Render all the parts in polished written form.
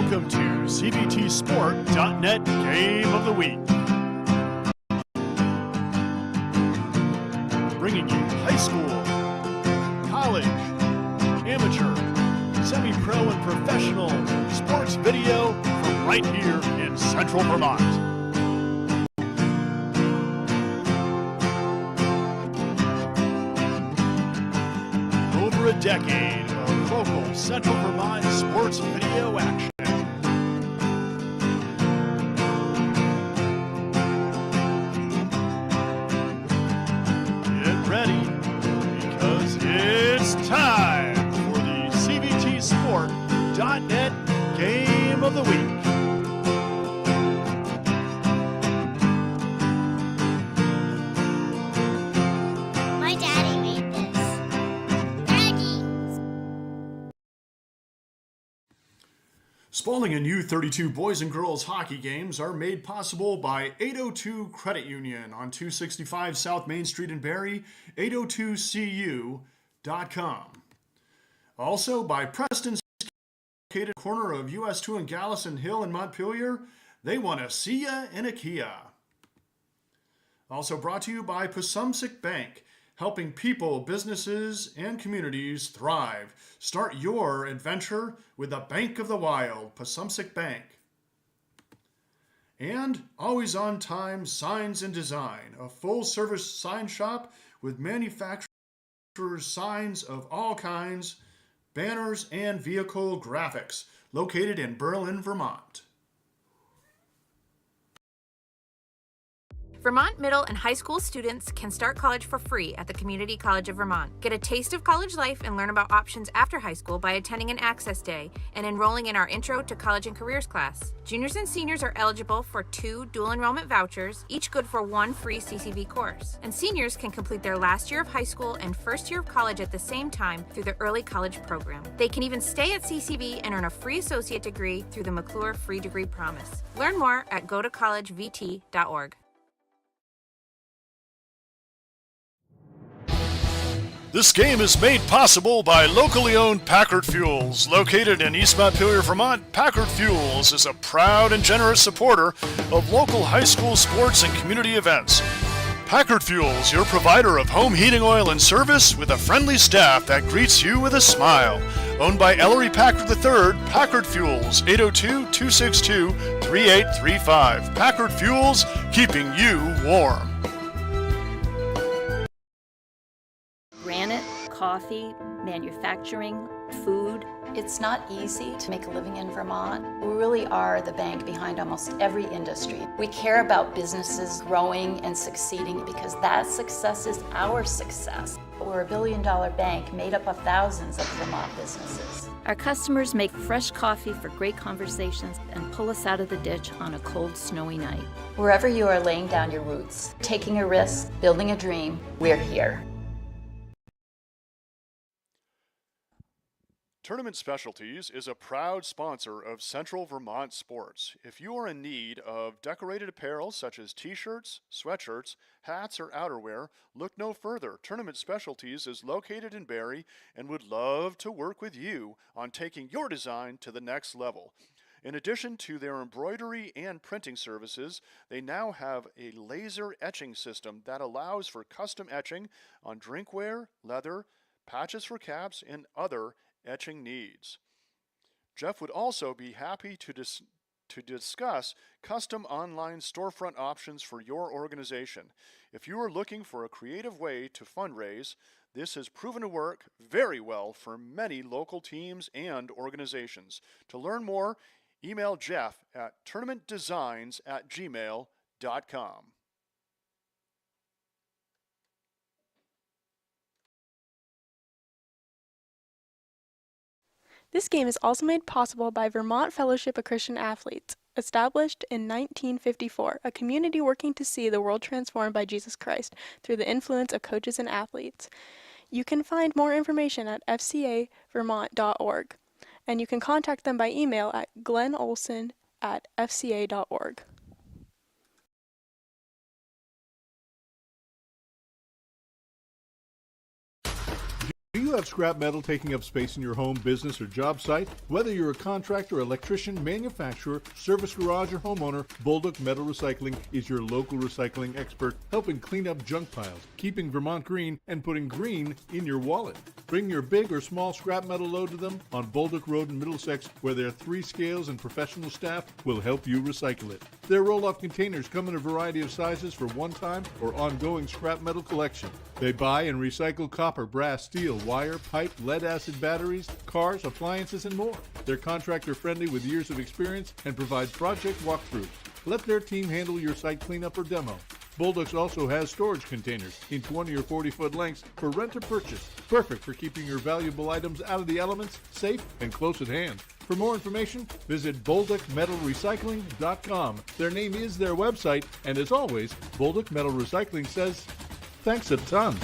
Welcome to CBTSport.net Game of the Week. Bringing you high school, college, amateur, semi-pro, and professional sports video from right here in Central Vermont. Over a decade of local Central Vermont sports video action. Get ready, because it's time for the CBTSport.net Game of the Week. My daddy made this. Daddy! Spalding and U-32 boys and girls hockey games are made possible by 802 Credit Union on 265 South Main Street in Barrie, 802cu.com. Also by Preston's, located corner of US 2 and Gallison Hill in Montpelier. They want to see ya in a Kia. Also brought to you by Pasumsic Bank, helping people, businesses, and communities thrive. Start your adventure with the Bank of the Wild, Pasumsic Bank. And Always On Time Signs and Design, a full-service sign shop with manufacturers' signs of all kinds, banners, and vehicle graphics, located in Berlin, Vermont. Vermont middle and high school students can start college for free at the Community College of Vermont. Get a taste of college life and learn about options after high school by attending an Access Day and enrolling in our Intro to College and Careers class. Juniors and seniors are eligible for 2 dual enrollment vouchers, each good for 1 free CCV course. And seniors can complete their last year of high school and first year of college at the same time through the Early College Program. They can even stay at CCV and earn a free associate degree through the McClure Free Degree Promise. Learn more at gotocollegevt.org. This game is made possible by locally owned Packard Fuels. Located in East Montpelier, Vermont, Packard Fuels is a proud and generous supporter of local high school sports and community events. Packard Fuels, your provider of home heating oil and service with a friendly staff that greets you with a smile. Owned by Ellery Packard III, Packard Fuels, 802-262-3835. Packard Fuels, keeping you warm. Granite, coffee, manufacturing, food. It's not easy to make a living in Vermont. We really are the bank behind almost every industry. We care about businesses growing and succeeding because that success is our success. We're a billion-dollar bank made up of thousands of Vermont businesses. Our customers make fresh coffee for great conversations and pull us out of the ditch on a cold, snowy night. Wherever you are laying down your roots, taking a risk, building a dream, we're here. Tournament Specialties is a proud sponsor of Central Vermont sports. If you are in need of decorated apparel such as t-shirts, sweatshirts, hats, or outerwear, look no further. Tournament Specialties is located in Barrie and would love to work with you on taking your design to the next level. In addition to their embroidery and printing services, they now have a laser etching system that allows for custom etching on drinkware, leather, patches for caps, and other etching needs. Jeff would also be happy to discuss custom online storefront options for your organization. If you are looking for a creative way to fundraise, this has proven to work very well for many local teams and organizations. To learn more, email Jeff at tournamentdesigns@gmail.com. This game is also made possible by Vermont Fellowship of Christian Athletes, established in 1954, a community working to see the world transformed by Jesus Christ through the influence of coaches and athletes. You can find more information at fcavermont.org, and you can contact them by email at glennolson@fca.org. Do you have scrap metal taking up space in your home, business, or job site? Whether you're a contractor, electrician, manufacturer, service garage, or homeowner, Bolduc Metal Recycling is your local recycling expert, helping clean up junk piles, keeping Vermont green, and putting green in your wallet. Bring your big or small scrap metal load to them on Bolduc Road in Middlesex, where their 3 scales and professional staff will help you recycle it. Their roll-off containers come in a variety of sizes for one-time or ongoing scrap metal collection. They buy and recycle copper, brass, steel, wire, pipe, lead-acid batteries, cars, appliances, and more. They're contractor-friendly with years of experience and provide project walkthroughs. Let their team handle your site cleanup or demo. Bolduc also has storage containers in 20 or 40-foot lengths for rent or purchase. Perfect for keeping your valuable items out of the elements, safe, and close at hand. For more information, visit BolducMetalRecycling.com. Their name is their website, and as always, Bolduc Metal Recycling says, thanks a ton.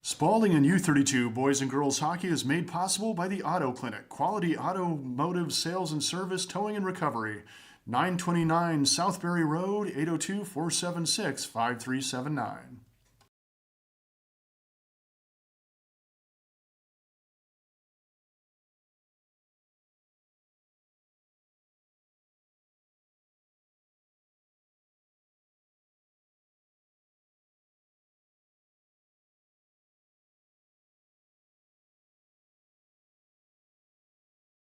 Spalding and U-32 boys and girls hockey is made possible by the Auto Clinic, quality automotive sales and service, towing and recovery. 929 Southbury Road, 802-476-5379.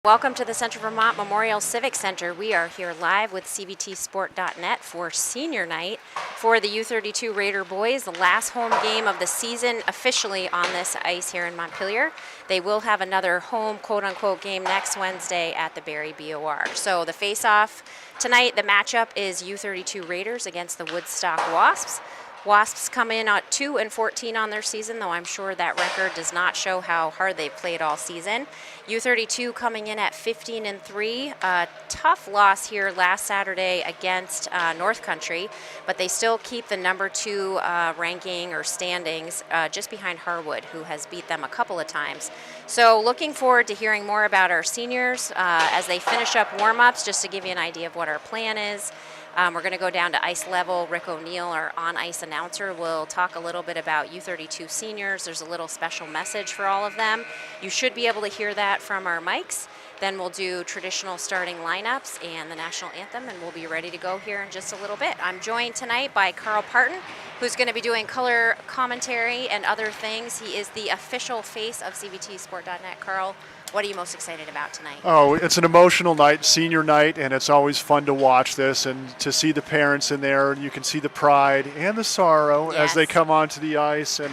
Welcome to the Central Vermont Memorial Civic Center. We are here live with CVTsport.net for senior night for the U-32 Raider boys, the last home game of the season officially on this ice here in Montpelier. They will have another home quote-unquote game next Wednesday at the Barrie BOR. So the face-off tonight, the matchup is U-32 Raiders against the Woodstock Wasps. Wasps come in at 2-14 on their season, though I'm sure that record does not show how hard they've played all season. U-32 coming in at 15-3. A tough loss here last Saturday against North Country, but they still keep the number 2 ranking or standings just behind Harwood, who has beat them a couple of times. So looking forward to hearing more about our seniors as they finish up warm-ups, just to give you an idea of what our plan is. We're going to go down to ice level. Rick O'Neill, our on-ice announcer, will talk a little bit about U-32 seniors. There's a little special message for all of them. You should be able to hear that from our mics. Then we'll do traditional starting lineups and the national anthem, and we'll be ready to go here in just a little bit. I'm joined tonight by Carl Parton, who's going to be doing color commentary and other things. He is the official face of CVTsport.net. Carl, what are you most excited about tonight? Oh, it's an emotional night, senior night, and it's always fun to watch this and to see the parents in there. And you can see the pride and the sorrow as they come onto the ice and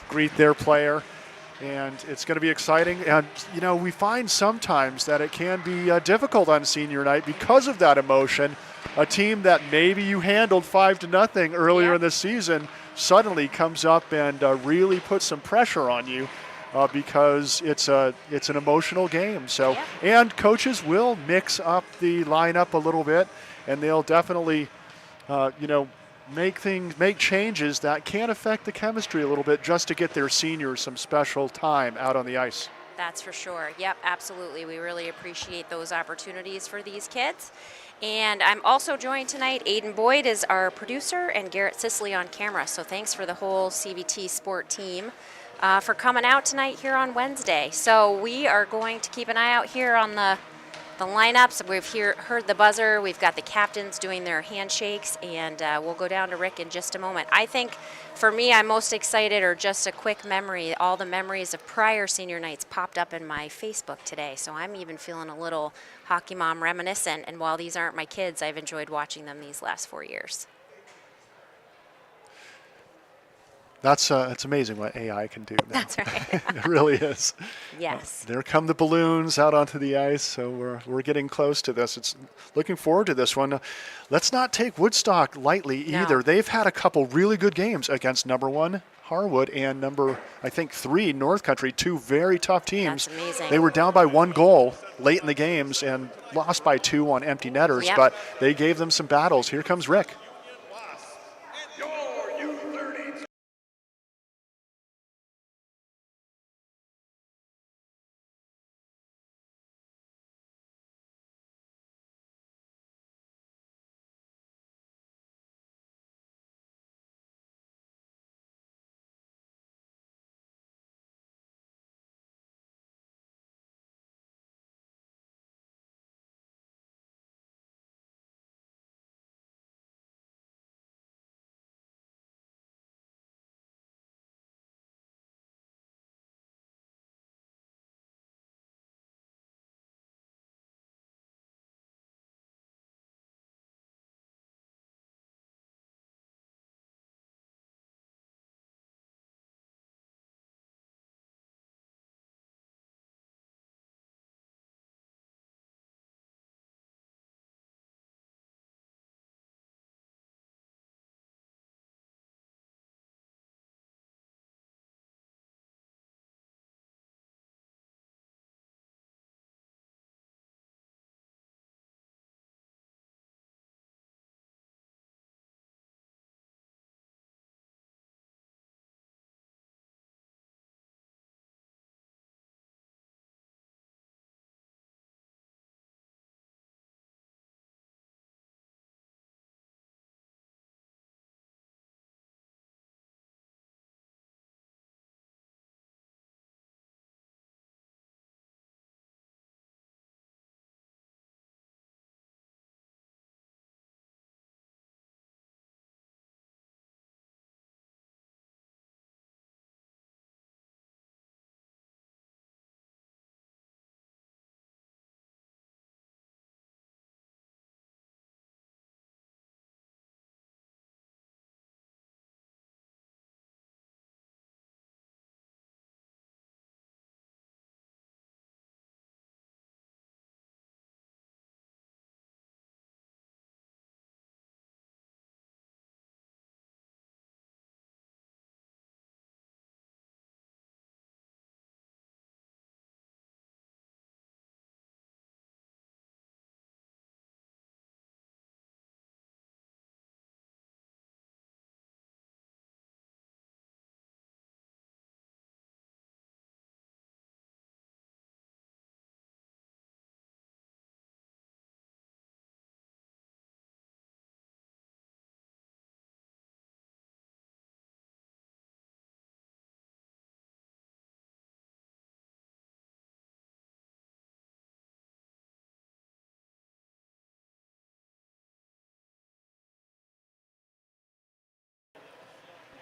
greet their player. And it's going to be exciting. And, you know, we find sometimes that it can be difficult on senior night because of that emotion. A team that maybe you handled 5-0 earlier in the season suddenly comes up and really puts some pressure on you. Because it's an emotional game. So, and coaches will mix up the lineup a little bit, and they'll definitely, make changes that can affect the chemistry a little bit, just to get their seniors some special time out on the ice. That's for sure. Yep, absolutely. We really appreciate those opportunities for these kids. And I'm also joined tonight. Aiden Boyd is our producer, and Garrett Sisley on camera. So thanks for the whole CVT Sport team for coming out tonight here on Wednesday. So we are going to keep an eye out here on the lineups. We've heard the buzzer. We've got the captains doing their handshakes, and we'll go down to Rick in just a moment. I think for me, I'm most excited, or just a quick memory, all the memories of prior senior nights popped up in my Facebook today. So I'm even feeling a little hockey mom reminiscent. And while these aren't my kids, I've enjoyed watching them these last 4 years. It's amazing what AI can do now. That's right. It really is. Yes. There come the balloons out onto the ice, so we're getting close to this. It's looking forward to this one. Let's not take Woodstock lightly either. They've had a couple really good games against number 1 Harwood and number, I think, 3 North Country, 2 very tough teams. That's amazing. They were down by 1 goal late in the games and lost by 2 on empty netters, but they gave them some battles. Here comes Rick.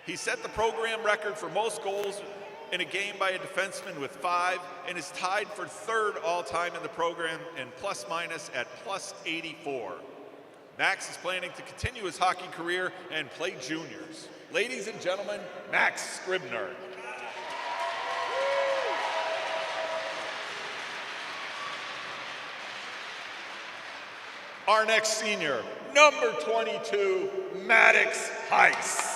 He set the program record for most goals in a game by a defenseman with 5 and is tied for 3rd all-time in the program in plus-minus at plus 84. Max is planning to continue his hockey career and play juniors. Ladies and gentlemen, Max Scribner. Our next senior, number 22, Maddox Heiss.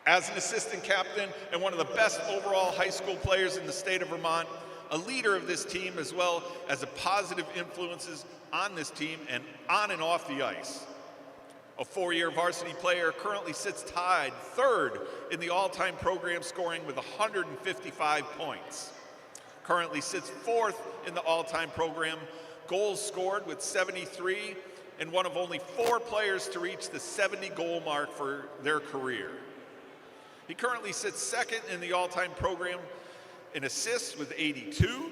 As an assistant captain and one of the best overall high school players in the state of Vermont, a leader of this team as well as a positive influences on this team and on and off the ice. A 4-year varsity player, currently sits tied 3rd in the all-time program scoring with 155 points. Currently sits 4th in the all-time program, goals scored with 73, and one of only 4 players to reach the 70-goal mark for their career. He currently sits 2nd in the all-time program in assists with 82,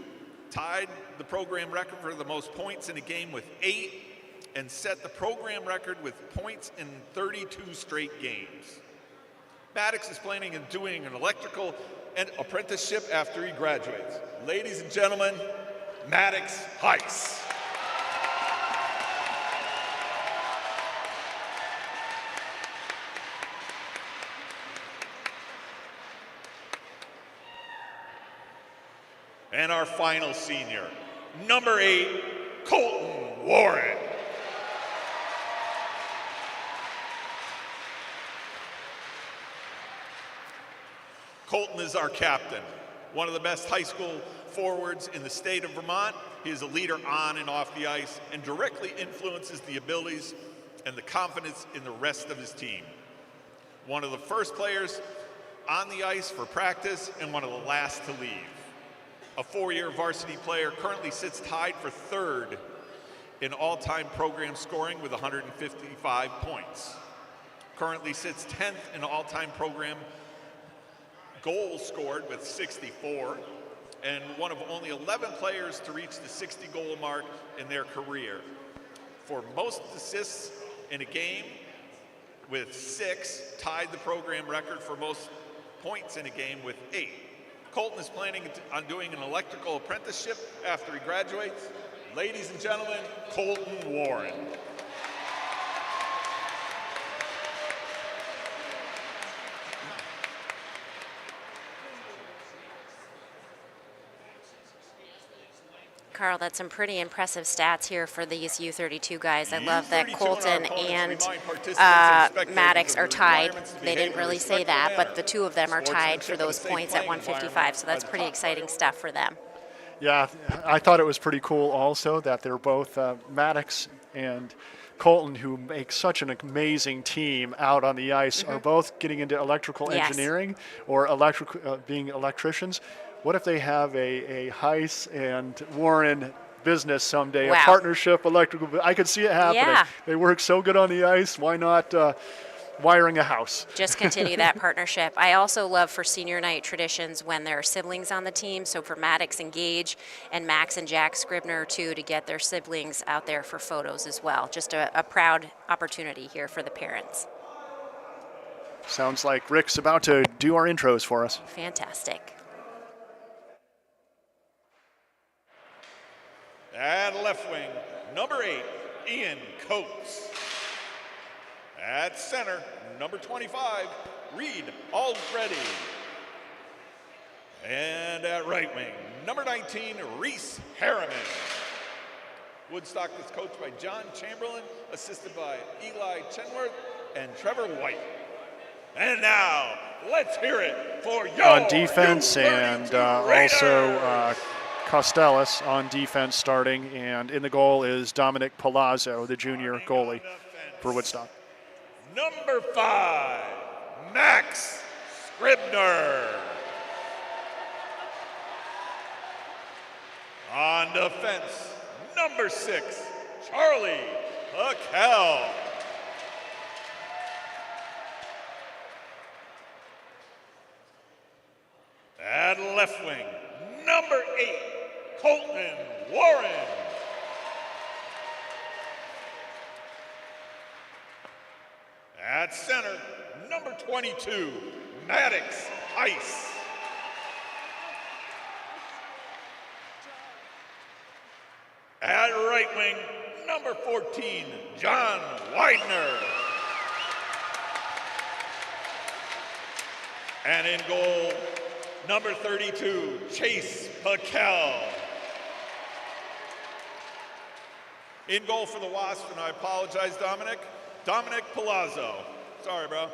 tied the program record for the most points in a game with 8, and set the program record with points in 32 straight games. Maddox is planning on doing an electrical and apprenticeship after he graduates. Ladies and gentlemen, Maddox Heiss. And our final senior, number 8, Colton Warren. Colton is our captain, one of the best high school forwards in the state of Vermont. He is a leader on and off the ice and directly influences the abilities and the confidence in the rest of his team. One of the first players on the ice for practice and one of the last to leave. A 4-year varsity player, currently sits tied for 3rd in all-time program scoring with 155 points. Currently sits 10th in all-time program goals scored with 64, and one of only 11 players to reach the 60-goal mark in their career. For most assists in a game with 6, tied the program record for most points in a game with 8. Colton is planning on doing an electrical apprenticeship after he graduates. Ladies and gentlemen, Colton Warren. Carl, that's some pretty impressive stats here for these U-32 guys. I love that Colton and Maddox are tied. They didn't really say that, but the 2 of them are tied for those points at 155, so that's pretty exciting stuff for them. Yeah, I thought it was pretty cool also that they're both Maddox and Colton, who make such an amazing team out on the ice, are both getting into electrical engineering or being electricians. What if they have a Heiss and Warren business someday, a partnership, electrical? I could see it happening. Yeah. They work so good on the ice. Why not wiring a house? Just continue that partnership. I also love for senior night traditions when there are siblings on the team. So for Maddox and Gage and Max and Jack Scribner too, to get their siblings out there for photos as well. Just a proud opportunity here for the parents. Sounds like Rick's about to do our intros for us. Fantastic. At left wing, number 8, Ian Coates. At center, number 25, Reed Already. And at right wing, number 19, Reese Harriman. Woodstock was coached by John Chamberlain, assisted by Eli Chenworth and Trevor White. And now, let's hear it for on defense, and also Costellas on defense starting, and in the goal is Dominic Palazzo, the junior goalie for Woodstock. Number 5, Max Scribner. On defense, number 6, Charlie Hackel. At left wing, number 8, Colton Warren. At center, number 22, Maddox Ice. At right wing, number 14, John Widener. And in goal, number 32, Chase Pakel. In goal for the Wasp, and I apologize, Dominic Palazzo. Sorry, bro.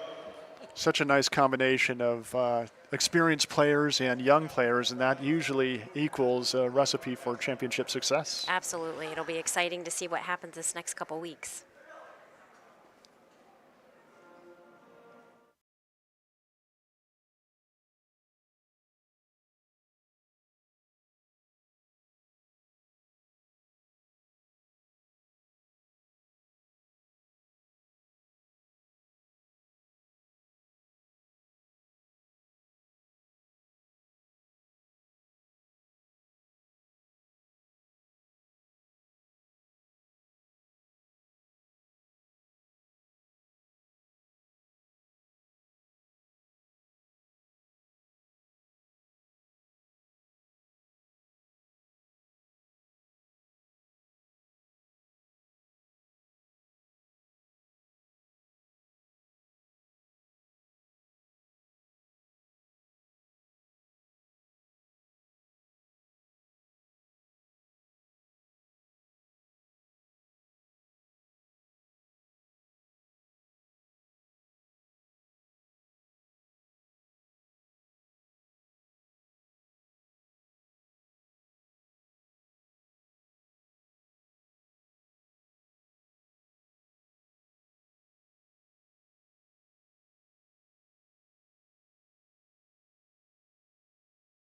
Such a nice combination of experienced players and young players, and that usually equals a recipe for championship success. Absolutely. It'll be exciting to see what happens this next couple weeks.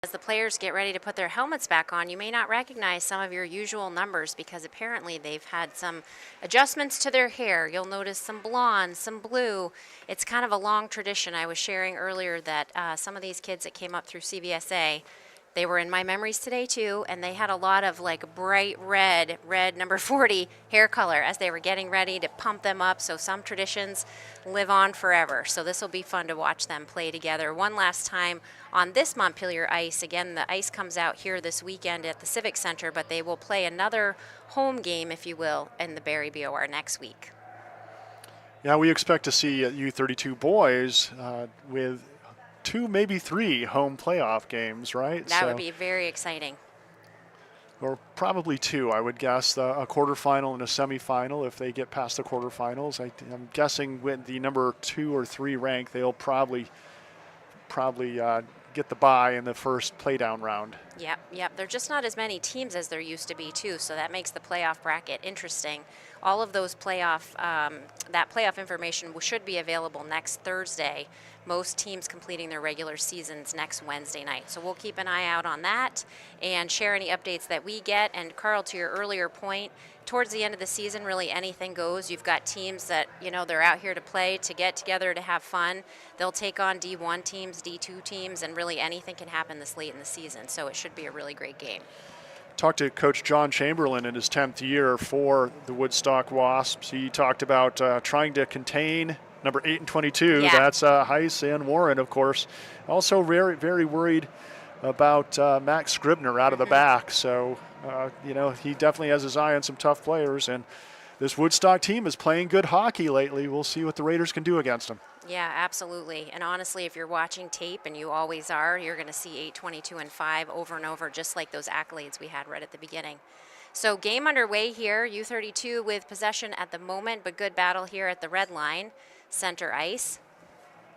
As the players get ready to put their helmets back on, you may not recognize some of your usual numbers because apparently they've had some adjustments to their hair. You'll notice some blonde, some blue. It's kind of a long tradition. I was sharing earlier that some of these kids that came up through CVSA, they were in my memories today too, and they had a lot of like bright red number 40 hair color as they were getting ready to pump them up. So some traditions live on forever. So this will be fun to watch them play together one last time on this Montpelier ice. Again, the ice comes out here this weekend at the Civic Center, but they will play another home game, if you will, in the Barrie BOR next week. Yeah, we expect to see U-32 boys with 2, maybe 3 home playoff games, right? That would be very exciting. Or probably 2, I would guess, a quarterfinal and a semifinal if they get past the quarterfinals. I'm guessing with the number 2 or 3 rank, they'll probably get the bye in the first playdown round. Yep. There are just not as many teams as there used to be, too, so that makes the playoff bracket interesting. All of those that playoff information should be available next Thursday. Most teams completing their regular seasons next Wednesday night. So we'll keep an eye out on that and share any updates that we get. And Carl, to your earlier point, towards the end of the season, really anything goes. You've got teams that, they're out here to play, to get together, to have fun. They'll take on D1 teams, D2 teams, and really anything can happen this late in the season. So it should be a really great game. Talked to Coach John Chamberlain in his 10th year for the Woodstock Wasps. He talked about trying to contain number 8 and 22. Yeah. That's Heiss and Warren, of course. Also very, very worried about Max Scribner out of the back. So, he definitely has his eye on some tough players. And this Woodstock team is playing good hockey lately. We'll see what the Raiders can do against them. Yeah, absolutely. And honestly, if you're watching tape, and you always are, you're going to see 8, 22, and 5 over and over, just like those accolades we had right at the beginning. So game underway here, U-32 with possession at the moment, but good battle here at the red line, center ice.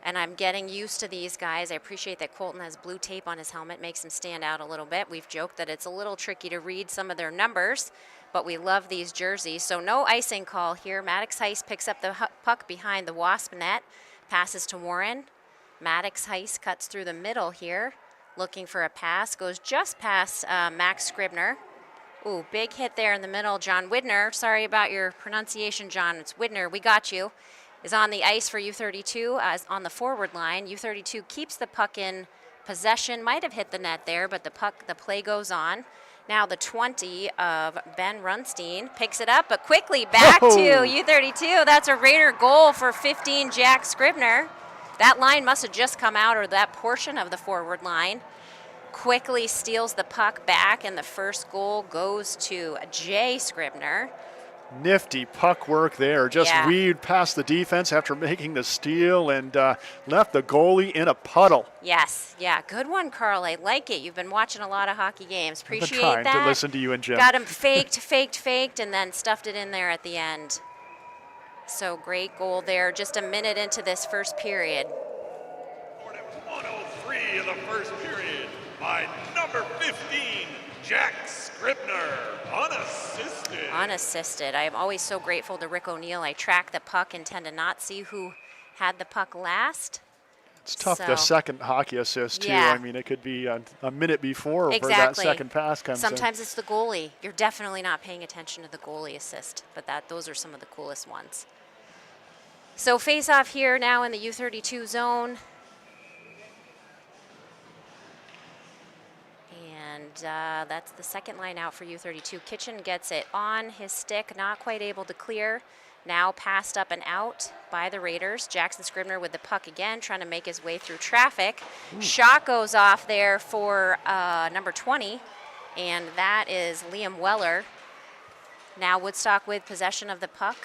And I'm getting used to these guys. I appreciate that Colton has blue tape on his helmet, makes him stand out a little bit. We've joked that it's a little tricky to read some of their numbers, but we love these jerseys. So no icing call here. Maddox Heiss picks up the puck behind the Wasp net, passes to Warren. Maddox Heiss cuts through the middle here, looking for a pass, goes just past Max Scribner. Ooh, big hit there in the middle. John Widner, sorry about your pronunciation, John. It's Widner, we got you, is on the ice for U-32 on the forward line. U-32 keeps the puck in possession, might have hit the net there, but the play goes on. Now the 20 of Ben Runstein picks it up, but quickly back to U-32. That's a Raider goal for 15, Jack Scribner. That line must have just come out, or that portion of the forward line. Quickly steals the puck back, and the first goal goes to Jay Scribner. Nifty puck work there. Just weaved past the defense after making the steal and left the goalie in a puddle. Yes, yeah, good one, Carl. I like it. You've been watching a lot of hockey games. Appreciate that. I've been trying to listen to you and Jim. Got him faked, and then stuffed it in there at the end. So great goal there. Just a minute into this first period. 1:03 of the first period by number 15, Jack Scribner, unassisted. Unassisted. I am always so grateful to Rick O'Neill. I track the puck and tend to not see who had the puck last. It's tough, the second hockey assist, too. Yeah. I mean, it could be a minute before where that second pass comes in. Sometimes it's the goalie. You're definitely not paying attention to the goalie assist, but those are some of the coolest ones. So face off here now in the U-32 zone. And that's the second line out for U-32. Kitchen gets it on his stick, not quite able to clear. Now passed up and out by the Raiders. Jackson Scribner with the puck again, trying to make his way through traffic. Shot goes off there for number 20, and that is Liam Weller. Now Woodstock with possession of the puck.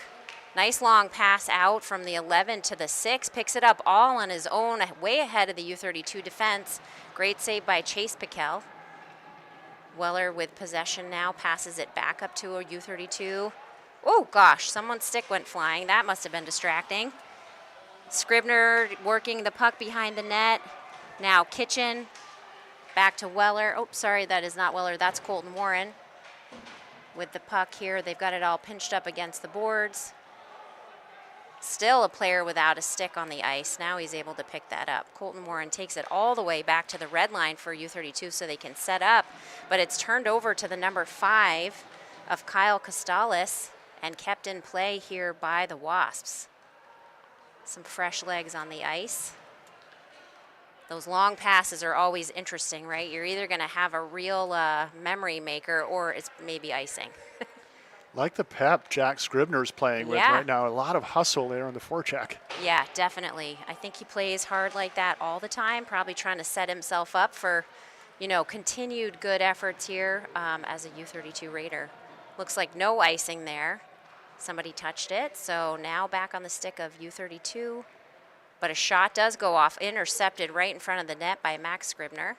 Nice long pass out from the 11 to the 6. Picks it up all on his own, way ahead of the U-32 defense. Great save by Chase Piquel. Weller with possession now, passes it back up to a U-32. Oh gosh, someone's stick went flying. That must have been distracting. Scribner working the puck behind the net. Now Kitchen, back to Weller. Oh, sorry, that is not Weller, that's Colton Warren. With the puck here, they've got it all pinched up against the boards. Still a player without a stick on the ice. Now he's able to pick that up. Colton Warren takes it all the way back to the red line for U-32 so they can set up, but it's turned over to the number 5 of Kyle Costales and kept in play here by the Wasps. Some fresh legs on the ice. Those long passes are always interesting, right? You're either going to have a real memory maker or it's maybe icing. Like the pep Jack Scribner's playing with right now. A lot of hustle there on the forecheck. Yeah, definitely. I think he plays hard like that all the time, probably trying to set himself up for, continued good efforts here as a U-32 Raider. Looks like no icing there. Somebody touched it, so now back on the stick of U-32. But a shot does go off, intercepted right in front of the net by Max Scribner.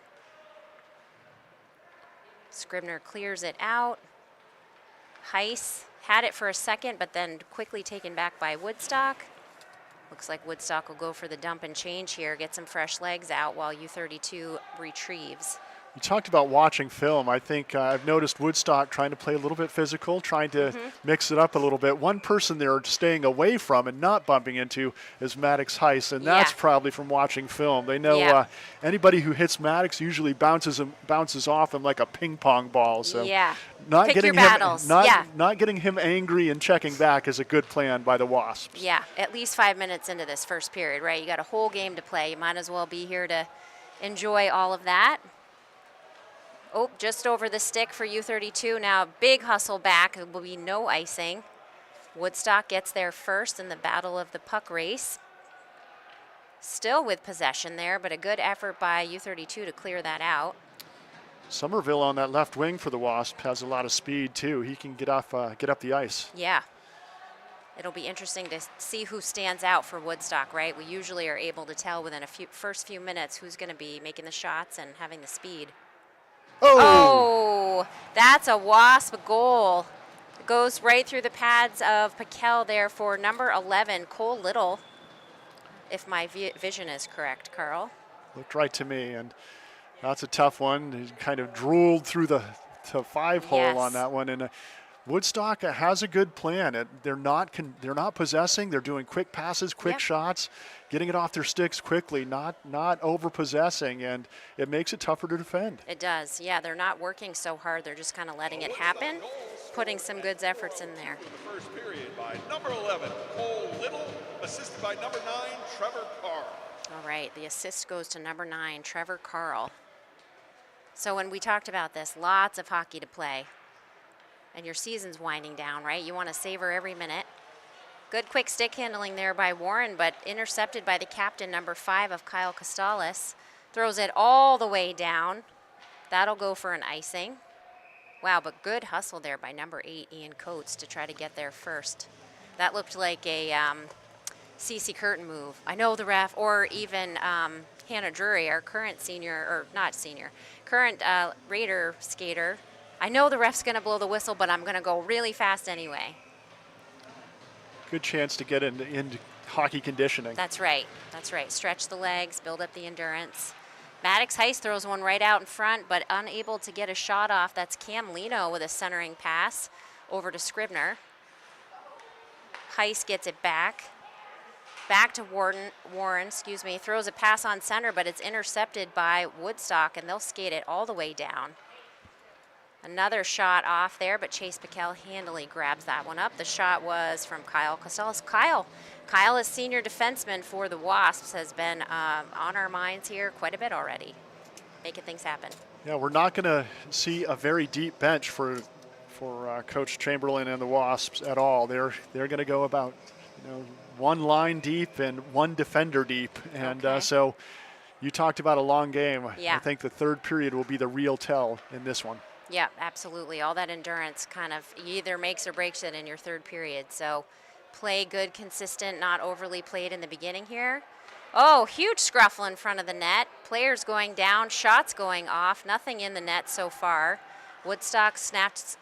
Scribner clears it out. Heiss had it for a second, but then quickly taken back by Woodstock. Looks like Woodstock will go for the dump and change here, get some fresh legs out while U-32 retrieves. You talked about watching film. I think I've noticed Woodstock trying to play a little bit physical, trying to mix it up a little bit. One person they're staying away from and not bumping into is Maddox Heiss, and that's probably from watching film. They know anybody who hits Maddox usually bounces off him like a ping pong ball. So not pick getting your battles. Not getting him angry and checking back is a good plan by the Wasps. Yeah, at least 5 minutes into this first period, right? You got a whole game to play. You might as well be here to enjoy all of that. Oh, just over the stick for U-32. Now big hustle back. It will be no icing. Woodstock gets there first in the battle of the puck race. Still with possession there, but a good effort by U-32 to clear that out. Somerville on that left wing for the Wasp has a lot of speed too. He can get up the ice. Yeah. It'll be interesting to see who stands out for Woodstock, right? We usually are able to tell within first few minutes who's going to be making the shots and having the speed. Oh, that's a Wasp goal. It goes right through the pads of Piquel there for number 11, Cole Little, if my vision is correct, Carl. Looked right to me, and that's a tough one. He kind of drooled through the 5-hole on that one, and Woodstock has a good plan. They're not possessing. They're doing quick passes, quick shots, getting it off their sticks quickly, not over-possessing, and it makes it tougher to defend. It does, yeah. They're not working so hard. They're just kind of letting it happen, putting some good efforts in there. The first period by number 11, Cole Little, assisted by number 9, Trevor Carl. All right, the assist goes to number 9, Trevor Carl. So when we talked about this, lots of hockey to play. And your season's winding down, right? You want to savor every minute. Good quick stick handling there by Warren, but intercepted by the captain, number 5 of Kyle Costales. Throws it all the way down. That'll go for an icing. Wow, but good hustle there by number 8, Ian Coates, to try to get there first. That looked like a CC Curtin move. I know the ref, or even Hannah Drury, our current senior, or not senior, current Raider skater. I know the ref's going to blow the whistle, but I'm going to go really fast anyway. Good chance to get into hockey conditioning. That's right. That's right. Stretch the legs, build up the endurance. Maddox Heiss throws one right out in front, but unable to get a shot off. That's Cam Lino with a centering pass over to Scribner. Heiss gets it back. Back to Warren, throws a pass on center, but it's intercepted by Woodstock, and they'll skate it all the way down. Another shot off there, but Chase Piquel handily grabs that one up. The shot was from Kyle Costales. Kyle is senior defenseman for the Wasps, has been on our minds here quite a bit already, making things happen. Yeah, we're not going to see a very deep bench for Coach Chamberlain and the Wasps at all. They're going to go about one line deep and one defender deep, and so you talked about a long game. Yeah. I think the third period will be the real tell in this one. Yeah, absolutely. All that endurance kind of either makes or breaks it in your third period. So play good, consistent, not overly played in the beginning here. Oh, huge scruffle in front of the net. Players going down, shots going off. Nothing in the net so far. Woodstock snaps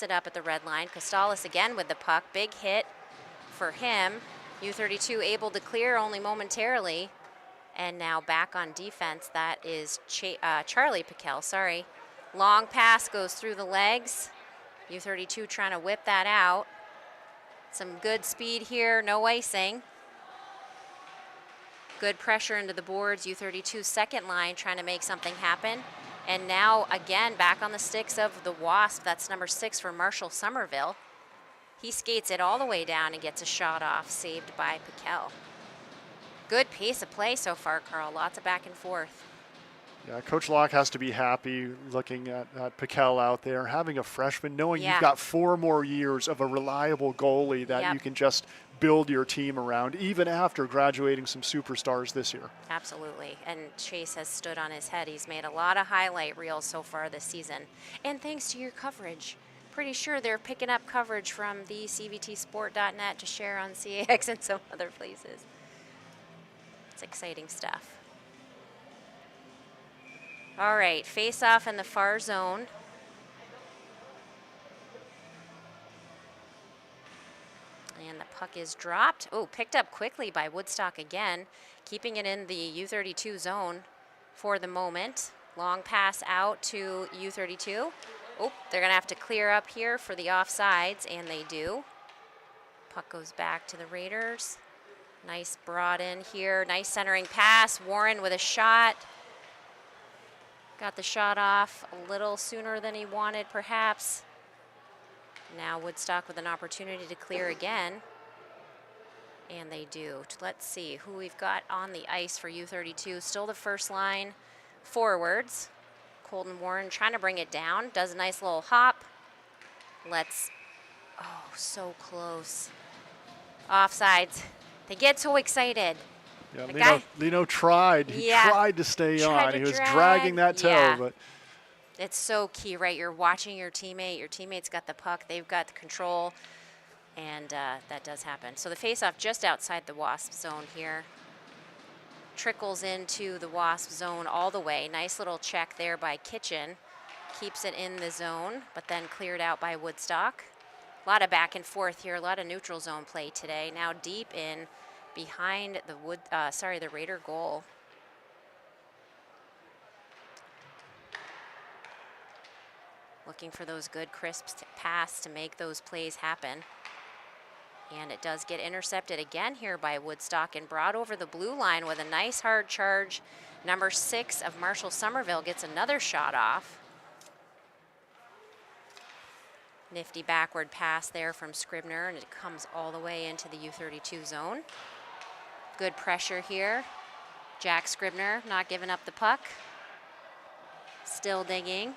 it up at the red line. Costales again with the puck. Big hit for him. U-32 able to clear only momentarily. And now back on defense. That is Charlie Piquel, sorry. Long pass goes through the legs. U-32 trying to whip that out. Some good speed here, no icing. Good pressure into the boards. U-32 second line trying to make something happen. And now again back on the sticks of the Wasp. That's number 6 for Marshall Somerville. He skates it all the way down and gets a shot off, saved by Piquel. Good pace of play so far, Carl. Lots of back and forth. Yeah, Coach Locke has to be happy looking at Piquel out there, having a freshman, knowing you've got 4 more years of a reliable goalie that you can just build your team around, even after graduating some superstars this year. Absolutely, and Chase has stood on his head. He's made a lot of highlight reels so far this season, and thanks to your coverage. Pretty sure they're picking up coverage from the CVTsport.net to share on CAX and some other places. It's exciting stuff. All right, face off in the far zone. And the puck is dropped. Oh, picked up quickly by Woodstock again, keeping it in the U-32 zone for the moment. Long pass out to U-32. Oh, they're gonna have to clear up here for the offsides, and they do. Puck goes back to the Raiders. Nice broad in here, nice centering pass. Warren with a shot. Got the shot off a little sooner than he wanted, perhaps. Now Woodstock with an opportunity to clear again. And they do. Let's see who we've got on the ice for U-32. Still the first line forwards. Colton Warren trying to bring it down. Does a nice little hop. Oh, so close. Offsides. They get so excited. Yeah, Lino tried. He tried to stay on. He was dragging that toe, but it's so key, right? You're watching your teammate. Your teammate's got the puck. They've got the control, and that does happen. So the faceoff just outside the Wasp zone here. Trickles into the Wasp zone all the way. Nice little check there by Kitchen. Keeps it in the zone, but then cleared out by Woodstock. A lot of back and forth here. A lot of neutral zone play today. Now deep in behind the the Raider goal. Looking for those good crisp pass to make those plays happen. And it does get intercepted again here by Woodstock and brought over the blue line with a nice hard charge. Number 6 of Marshall Somerville gets another shot off. Nifty backward pass there from Scribner, and it comes all the way into the U-32 zone. Good pressure here. Jack Scribner not giving up the puck. Still digging.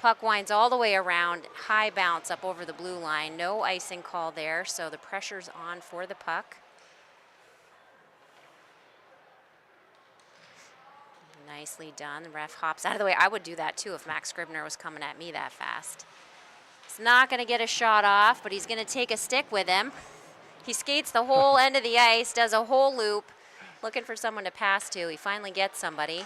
Puck winds all the way around, high bounce up over the blue line. No icing call there, so the pressure's on for the puck. Nicely done. The ref hops out of the way. I would do that too if Max Scribner was coming at me that fast. He's not going to get a shot off, but he's going to take a stick with him. He skates the whole end of the ice, does a whole loop, looking for someone to pass to. He finally gets somebody.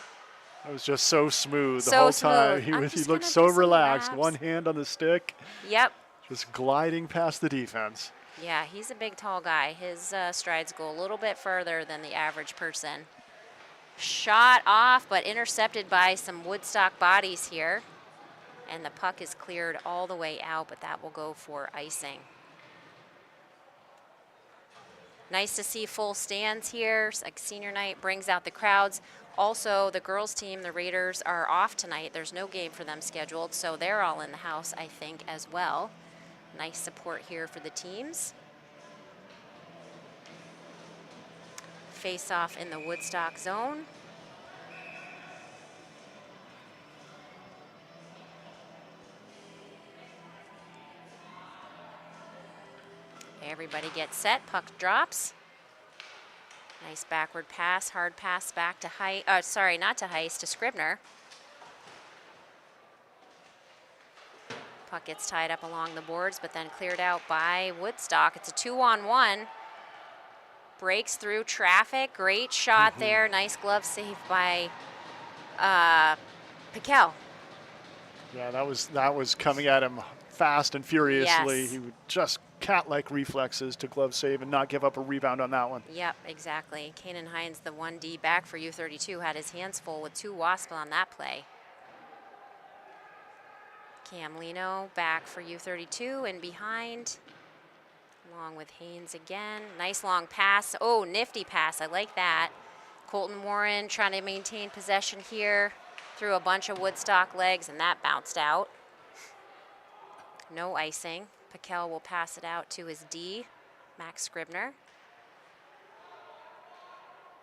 It was just so smooth the So whole time. smooth. He looked so do some relaxed. laps. One hand on the stick, Yep. just gliding past the defense. Yeah, he's a big, tall guy. His strides go a little bit further than the average person. Shot off, but intercepted by some Woodstock bodies here. And the puck is cleared all the way out, but that will go for icing. Nice to see full stands here. Like senior night brings out the crowds. Also, the girls team, the Raiders, are off tonight. There's no game for them scheduled, so they're all in the house, I think, as well. Nice support here for the teams. Face off in the Woodstock zone. Everybody gets set, puck drops. Nice backward pass, hard pass back to not to Heist, to Scribner. Puck gets tied up along the boards, but then cleared out by Woodstock. It's a 2-on-1. Breaks through traffic, great shot there. Nice glove save by Piquel. Yeah, that was coming at him fast and furiously. Yes. He would just cat-like reflexes to glove save and not give up a rebound on that one. Yep, exactly. Kanan Hines, the 1D back for U-32, had his hands full with 2 Wasps on that play. Cam Lino back for U-32 and behind, along with Haynes again. Nice long pass. Oh, nifty pass. I like that. Colton Warren trying to maintain possession here through a bunch of Woodstock legs, and that bounced out. No icing. Piquel will pass it out to his D, Max Scribner.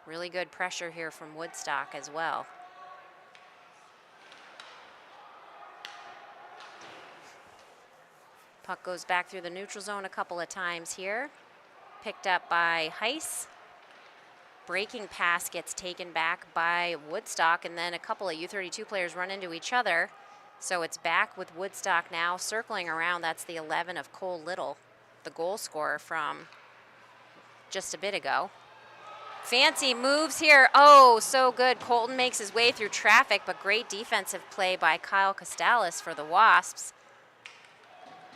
Really good pressure here from Woodstock as well. Puck goes back through the neutral zone a couple of times here. Picked up by Heiss. Breaking pass gets taken back by Woodstock, and then a couple of U-32 players run into each other. So it's back with Woodstock now, circling around. That's the 11 of Cole Little, the goal scorer from just a bit ago. Fancy moves here. Oh, so good. Colton makes his way through traffic, but great defensive play by Kyle Costalis for the Wasps.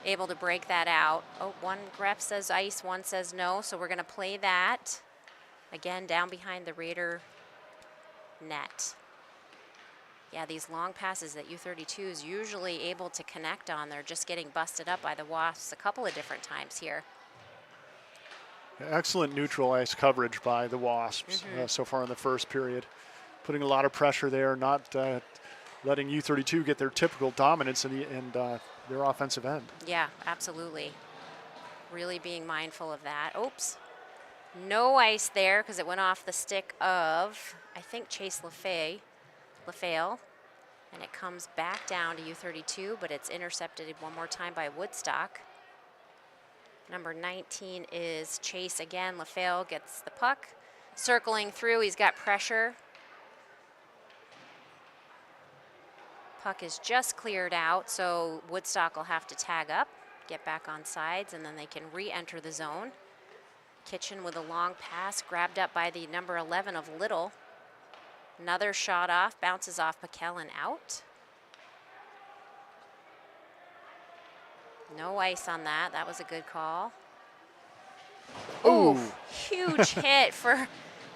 Able to break that out. Oh, one ref says ice, one says no, so we're going to play that. Again, down behind the Raider net. Yeah, these long passes that U-32 is usually able to connect on, they're just getting busted up by the Wasps a couple of different times here. Excellent neutral ice coverage by the Wasps so far in the first period. Putting a lot of pressure there, not letting U-32 get their typical dominance in their offensive end. Yeah, absolutely. Really being mindful of that. Oops. No ice there because it went off the stick of, I think, Chase LaFale. And it comes back down to U-32, but it's intercepted one more time by Woodstock. Number 19 is Chase again. LaFale gets the puck. Circling through, he's got pressure. Puck is just cleared out, so Woodstock will have to tag up, get back on sides, and then they can re-enter the zone. Kitchen with a long pass, grabbed up by the number 11 of Little. Another shot off, bounces off Piquel and out. No ice on that. That was a good call. Ooh, huge hit for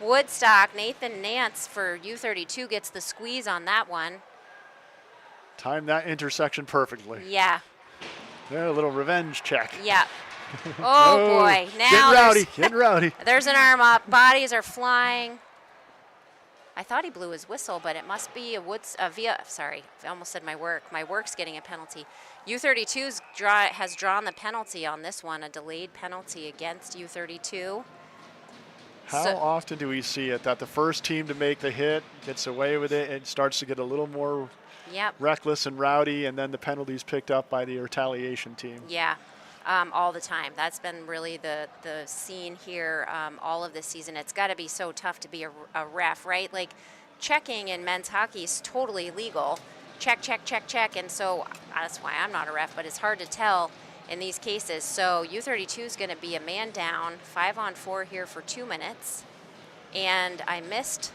Woodstock. Nathan Nance for U-32 gets the squeeze on that one. Timed that intersection perfectly. Yeah. Yeah, a little revenge check. Yeah. Oh, boy. Now getting rowdy. There's an arm up. Bodies are flying. I thought he blew his whistle, but it must be sorry, I almost said my work. My work's getting a penalty. U-32 has drawn the penalty on this one, a delayed penalty against U-32. How often do we see it that the first team to make the hit gets away with it and starts to get a little more Yep. reckless and rowdy, and then the penalties picked up by the retaliation team. Yeah, all the time. That's been really the scene here all of this season. It's got to be so tough to be a ref, right? Like, checking in men's hockey is totally legal. Check, check, check, check. And so that's why I'm not a ref, but it's hard to tell in these cases. So U-32 is going to be a man down, 5-on-4 here for 2 minutes. And I missed,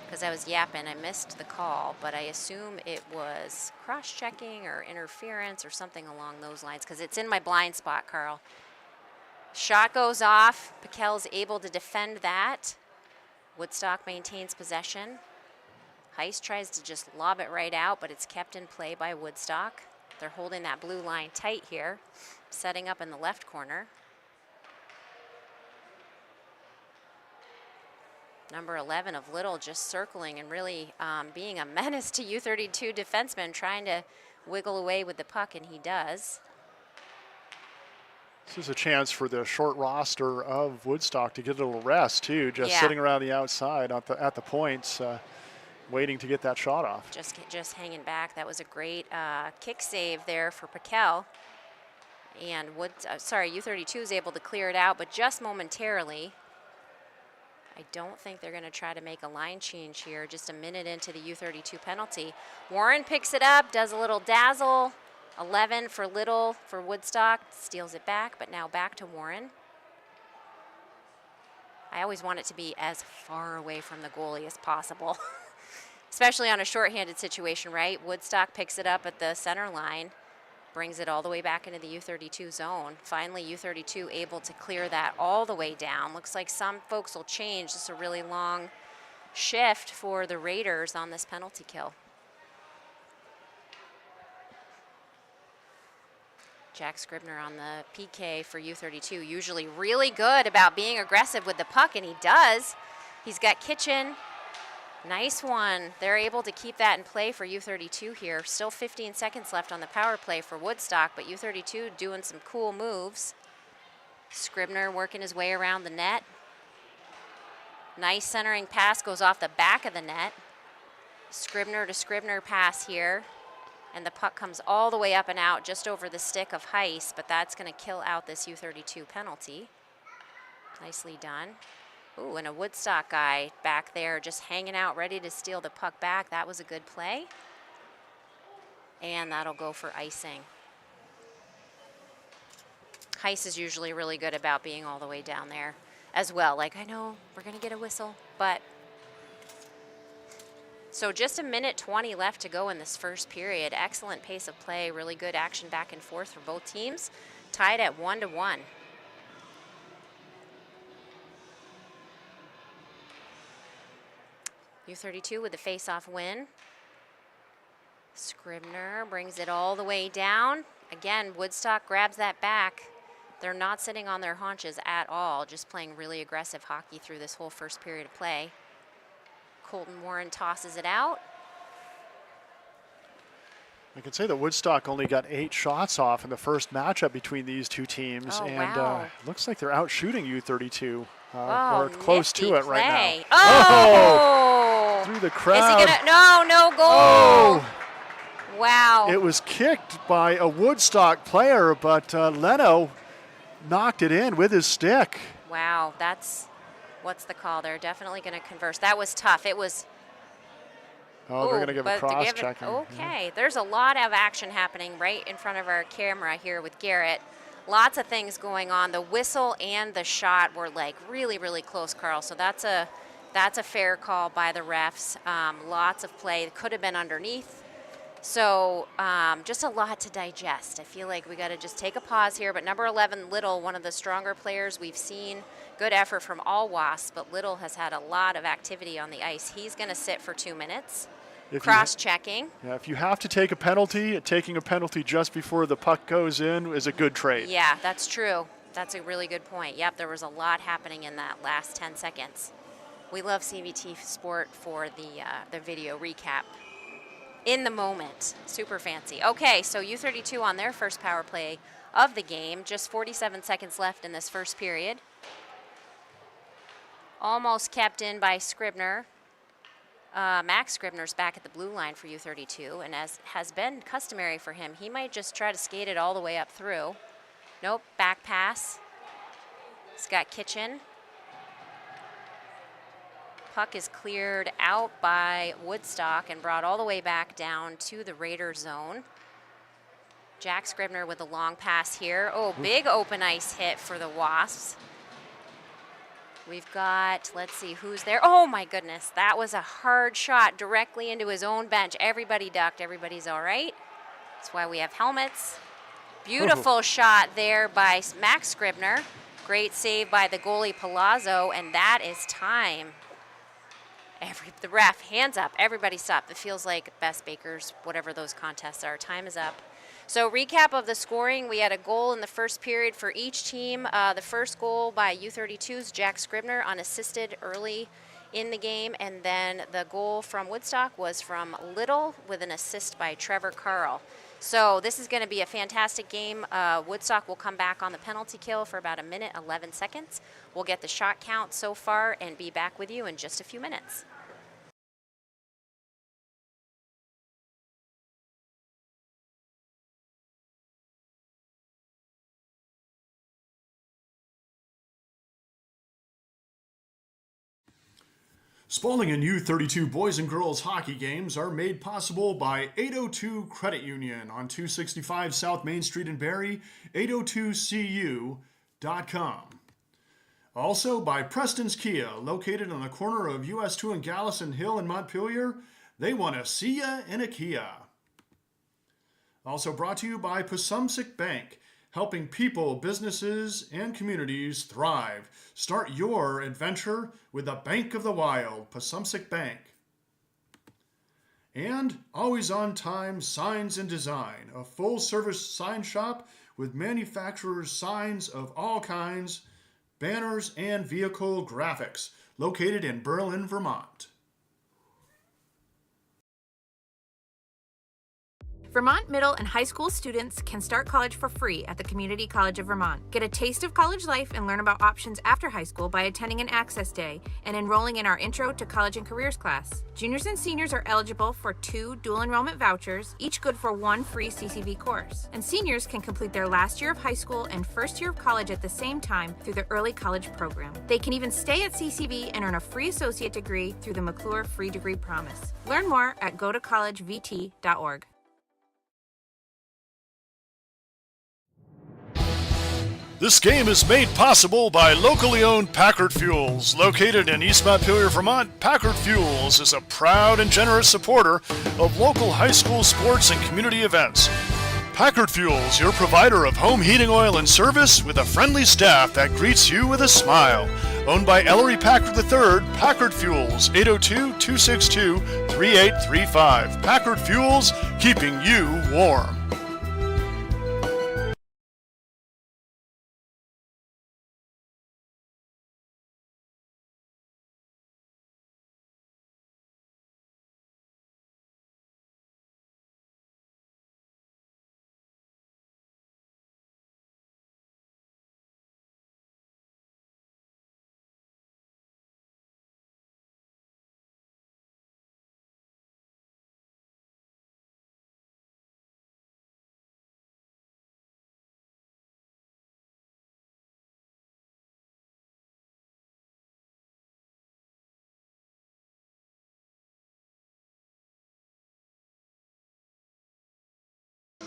because I was yapping, I missed the call, but I assume it was cross-checking or interference or something along those lines, because it's in my blind spot, Carl. Shot goes off. Piquel's able to defend that. Woodstock maintains possession. Heist tries to just lob it right out, but it's kept in play by Woodstock. They're holding that blue line tight here, setting up in the left corner. Number 11 of Little just circling and really being a menace to U-32 defensemen, trying to wiggle away with the puck, and he does. This is a chance for the short roster of Woodstock to get a little rest, too, just sitting around the outside at the points, waiting to get that shot off. Just hanging back. That was a great kick save there for Piquel. And U-32 is able to clear it out, but just momentarily. I don't think they're going to try to make a line change here. Just a minute into the U-32 penalty. Warren picks it up, does a little dazzle. 11 for Little for Woodstock, steals it back, but now back to Warren. I always want it to be as far away from the goalie as possible, especially on a shorthanded situation, right? Woodstock picks it up at the center line, brings it all the way back into the U-32 zone. Finally, U-32 able to clear that all the way down. Looks like some folks will change. This is a really long shift for the Raiders on this penalty kill. Jack Scribner on the PK for U-32, usually really good about being aggressive with the puck, and he does. He's got Kitchen. Nice one. They're able to keep that in play for U-32 here. Still 15 seconds left on the power play for Woodstock, but U-32 doing some cool moves. Scribner working his way around the net. Nice centering pass goes off the back of the net. Scribner to Scribner pass here. And the puck comes all the way up and out just over the stick of Heiss, but that's going to kill out this U-32 penalty. Nicely done. Ooh, and a Woodstock guy back there just hanging out, ready to steal the puck back. That was a good play. And that'll go for icing. Heiss is usually really good about being all the way down there as well. Like, I know we're going to get a whistle, but... So just a minute 20 left to go in this first period. Excellent pace of play, really good action back and forth for both teams. Tied at 1-1. U-32 with the face-off win. Scribner brings it all the way down. Again, Woodstock grabs that back. They're not sitting on their haunches at all, just playing really aggressive hockey through this whole first period of play. Colton Warren tosses it out. I can say that Woodstock only got 8 shots off in the first matchup between these two teams, looks like they're out shooting U-32, or close to it right now. Oh! Through the crowd. Is he gonna? No goal. Oh! Wow. It was kicked by a Woodstock player, but Leno knocked it in with his stick. Wow, what's the call? They're definitely going to converse. That was tough. It was. Oh, they're going to give a cross-checking. Okay, there's a lot of action happening right in front of our camera here with Garrett. Lots of things going on. The whistle and the shot were like really, really close, Carl. So that's a fair call by the refs. Lots of play. It could have been underneath. So just a lot to digest. I feel like we got to just take a pause here. But number 11, Little, one of the stronger players we've seen. Good effort from all Wasps, but Little has had a lot of activity on the ice. He's going to sit for 2 minutes. Cross-checking. Yeah, if you have to take a penalty, taking a penalty just before the puck goes in is a good trade. Yeah, that's true. That's a really good point. Yep, there was a lot happening in that last 10 seconds. We love CVT Sport for the video recap. In the moment. Super fancy. Okay, so U-32 on their first power play of the game. Just 47 seconds left in this first period. Almost kept in by Scribner. Max Scribner's back at the blue line for U-32, and as has been customary for him, he might just try to skate it all the way up through. Nope, back pass. He's got Kitchen. Puck is cleared out by Woodstock and brought all the way back down to the Raider zone. Jack Scribner with a long pass here. Oh, big open ice hit for the Wasps. We've got, let's see who's there. Oh my goodness, that was a hard shot directly into his own bench. Everybody ducked, everybody's all right. That's why we have helmets. Beautiful shot there by Max Scribner. Great save by the goalie Palazzo, and that is time. The ref, hands up, everybody stop. It feels like Best Bakers, whatever those contests are, time is up. So recap of the scoring, we had a goal in the first period for each team. The first goal by U-32's Jack Scribner, unassisted early in the game, and then the goal from Woodstock was from Little with an assist by Trevor Carl. So this is going to be a fantastic game. Woodstock will come back on the penalty kill for about 1:11 seconds. We'll get the shot count so far and be back with you in just a few minutes. Spalding and U-32 boys and girls hockey games are made possible by 802 Credit Union on 265 South Main Street in Barrie, 802cu.com. Also by Preston's Kia, located on the corner of US 2 and Gallison Hill in Montpelier. They want to see ya in a Kia. Also brought to you by Pasumsic Bank, helping people, businesses, and communities thrive. Start your adventure with the Bank of the Wild, Pasumsic Bank. And Always On Time Signs and Design, a full-service sign shop with manufacturers' signs of all kinds, banners, and vehicle graphics, located in Berlin, Vermont. Vermont middle and high school students can start college for free at the Community College of Vermont. Get a taste of college life and learn about options after high school by attending an Access Day and enrolling in our Intro to College and Careers class. Juniors and seniors are eligible for 2 dual enrollment vouchers, each good for 1 free CCV course. And seniors can complete their last year of high school and first year of college at the same time through the Early College Program. They can even stay at CCV and earn a free associate degree through the McClure Free Degree Promise. Learn more at gotocollegevt.org. This game is made possible by locally owned Packard Fuels. Located in East Montpelier, Vermont, Packard Fuels is a proud and generous supporter of local high school sports and community events. Packard Fuels, your provider of home heating oil and service with a friendly staff that greets you with a smile. Owned by Ellery Packard III, Packard Fuels, 802-262-3835. Packard Fuels, keeping you warm.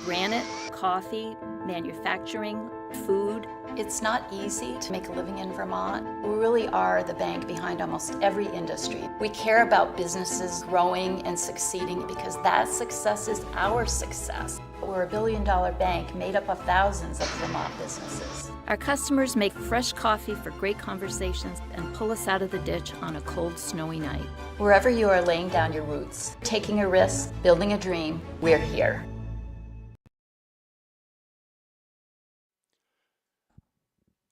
Granite, coffee, manufacturing, food. It's not easy to make a living in Vermont. We really are the bank behind almost every industry. We care about businesses growing and succeeding because that success is our success. We're a billion-dollar bank made up of thousands of Vermont businesses. Our customers make fresh coffee for great conversations and pull us out of the ditch on a cold, snowy night. Wherever you are laying down your roots, taking a risk, building a dream, we're here.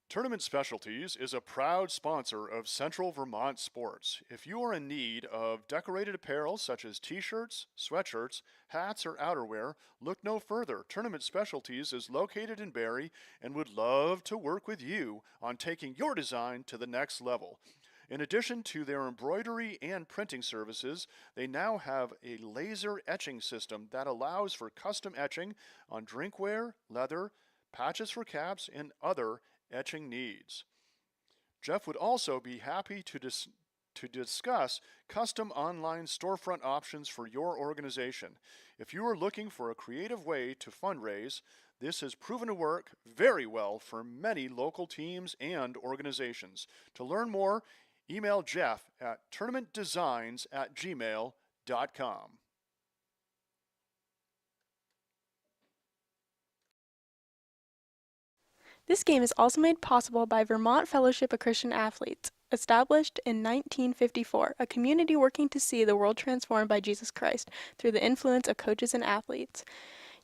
Tournament Specialties is a proud sponsor of Central Vermont sports. If you are in need of decorated apparel such as t-shirts, sweatshirts, hats, or outerwear, look no further. Tournament Specialties is located in Barrie and would love to work with you on taking your design to the next level. In addition to their embroidery and printing services, they now have a laser etching system that allows for custom etching on drinkware, leather, patches for caps, and other etching needs. Jeff would also be happy to discuss custom online storefront options for your organization. If you are looking for a creative way to fundraise, this has proven to work very well for many local teams and organizations. To learn more, email Jeff at tournamentdesigns@gmail.com. This game is also made possible by Vermont Fellowship of Christian Athletes, established in 1954, a community working to see the world transformed by Jesus Christ through the influence of coaches and athletes.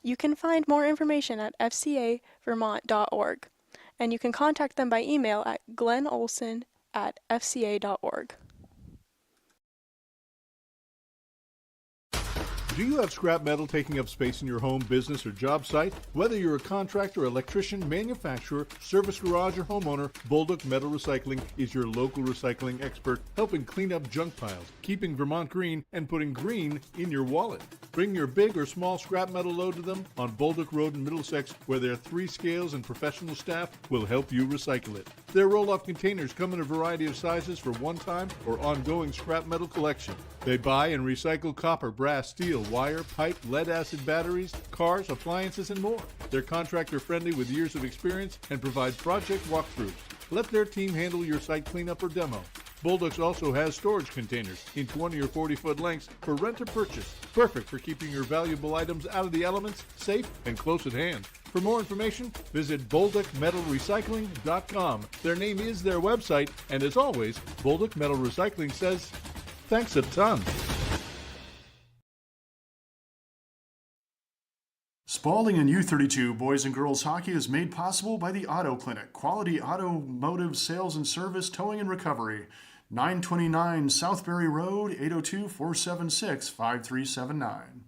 You can find more information at fcavermont.org, and you can contact them by email at glennolson@fca.org. Do you have scrap metal taking up space in your home, business, or job site? Whether you're a contractor, electrician, manufacturer, service garage, or homeowner, Bolduc Metal Recycling is your local recycling expert, helping clean up junk piles, keeping Vermont green, and putting green in your wallet. Bring your big or small scrap metal load to them on Bolduc Road in Middlesex, where their 3 scales and professional staff will help you recycle it. Their roll-off containers come in a variety of sizes for one-time or ongoing scrap metal collection. They buy and recycle copper, brass, steel, wire, pipe, lead-acid batteries, cars, appliances, and more. They're contractor-friendly with years of experience and provide project walkthroughs. Let their team handle your site cleanup or demo. Bolduc also has storage containers in 20 or 40-foot lengths for rent or purchase. Perfect for keeping your valuable items out of the elements, safe, and close at hand. For more information, visit bolducmetalrecycling.com. Their name is their website, and as always, Bolduc Metal Recycling says, thanks a ton. Spalding and U-32 boys and girls hockey is made possible by the Auto Clinic, quality automotive sales and service, towing and recovery. 929 Southbury Road, 802-476-5379.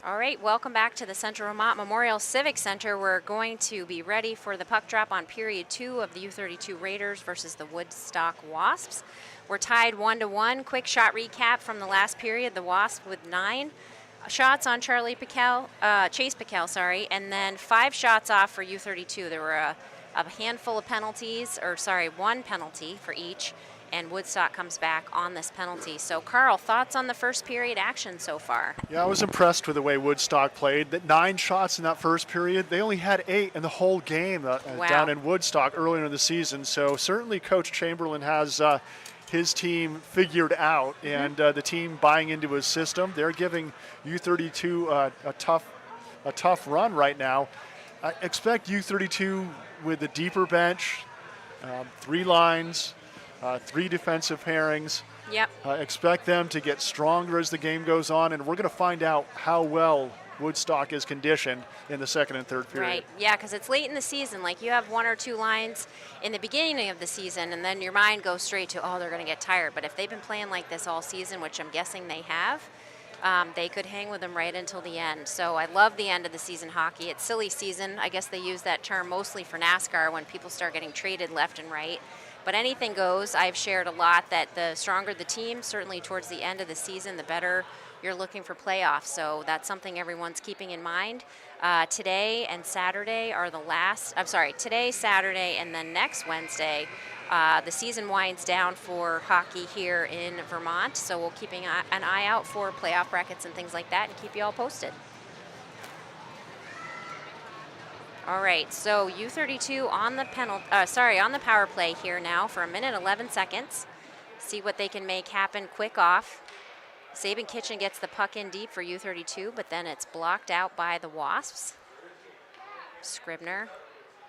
All right, welcome back to the Central Vermont Memorial Civic Center. We're going to be ready for the puck drop on period 2 of the U-32 Raiders versus the Woodstock Wasps. We're tied 1-1. Quick shot recap from the last period. The Wasps with 9 shots on Chase Piquel, and then 5 shots off for U-32. There were a handful of penalties, one penalty for each, and Woodstock comes back on this penalty. So, Carl, thoughts on the first period action so far? Yeah, I was impressed with the way Woodstock played. That 9 shots in that first period. They only had 8 in the whole game down in Woodstock earlier in the season. So certainly Coach Chamberlain has his team figured out, and the team buying into his system. They're giving U-32 a tough run right now. I expect U-32 with a deeper bench, 3 lines, 3 defensive pairings. Yep. Expect them to get stronger as the game goes on, and we're going to find out how well Woodstock is conditioned in the second and third period. Right, yeah, because it's late in the season. Like, you have 1 or 2 lines in the beginning of the season, and then your mind goes straight to, oh, they're going to get tired. But if they've been playing like this all season, which I'm guessing they have, they could hang with them right until the end. So I love the end of the season hockey. It's silly season. I guess they use that term mostly for NASCAR when people start getting traded left and right. But anything goes. I've shared a lot that the stronger the team, certainly towards the end of the season, the better you're looking for playoffs. So that's something everyone's keeping in mind. Today and Saturday are today, Saturday, and then next Wednesday, the season winds down for hockey here in Vermont. So we'll keep an eye out for playoff brackets and things like that and keep you all posted. All right, so U-32 on the on the power play here now for 1 minute 11 seconds. See what they can make happen quick off. Saban Kitchen gets the puck in deep for U-32, but then it's blocked out by the Wasps. Scribner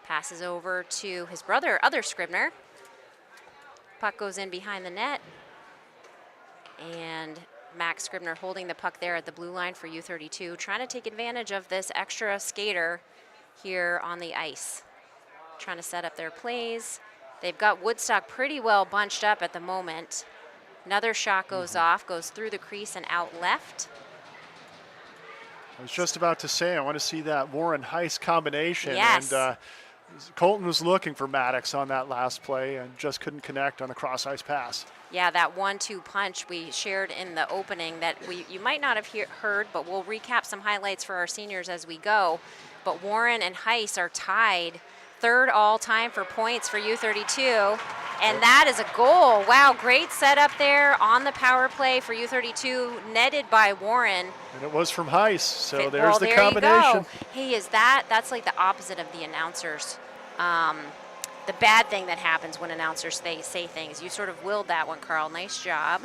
passes over to his brother, other Scribner. Puck goes in behind the net. And Max Scribner holding the puck there at the blue line for U-32, trying to take advantage of this extra skater here on the ice. Trying to set up their plays. They've got Woodstock pretty well bunched up at the moment. Another shot goes off, goes through the crease and out left. I was just about to say, I want to see that Warren-Heiss combination. Yes. And Colton was looking for Maddox on that last play and just couldn't connect on the cross-ice pass. Yeah, that 1-2 punch we shared in the opening that you might not have heard, but we'll recap some highlights for our seniors as we go. But Warren and Heiss are tied 3rd all-time for points for U-32, and that is a goal. Wow, great setup there on the power play for U-32, netted by Warren. And it was from Heiss, so there's well, the there combination. You go. Hey, that's like the opposite of the announcers. The bad thing that happens when announcers say things. You sort of willed that one, Carl. Nice job.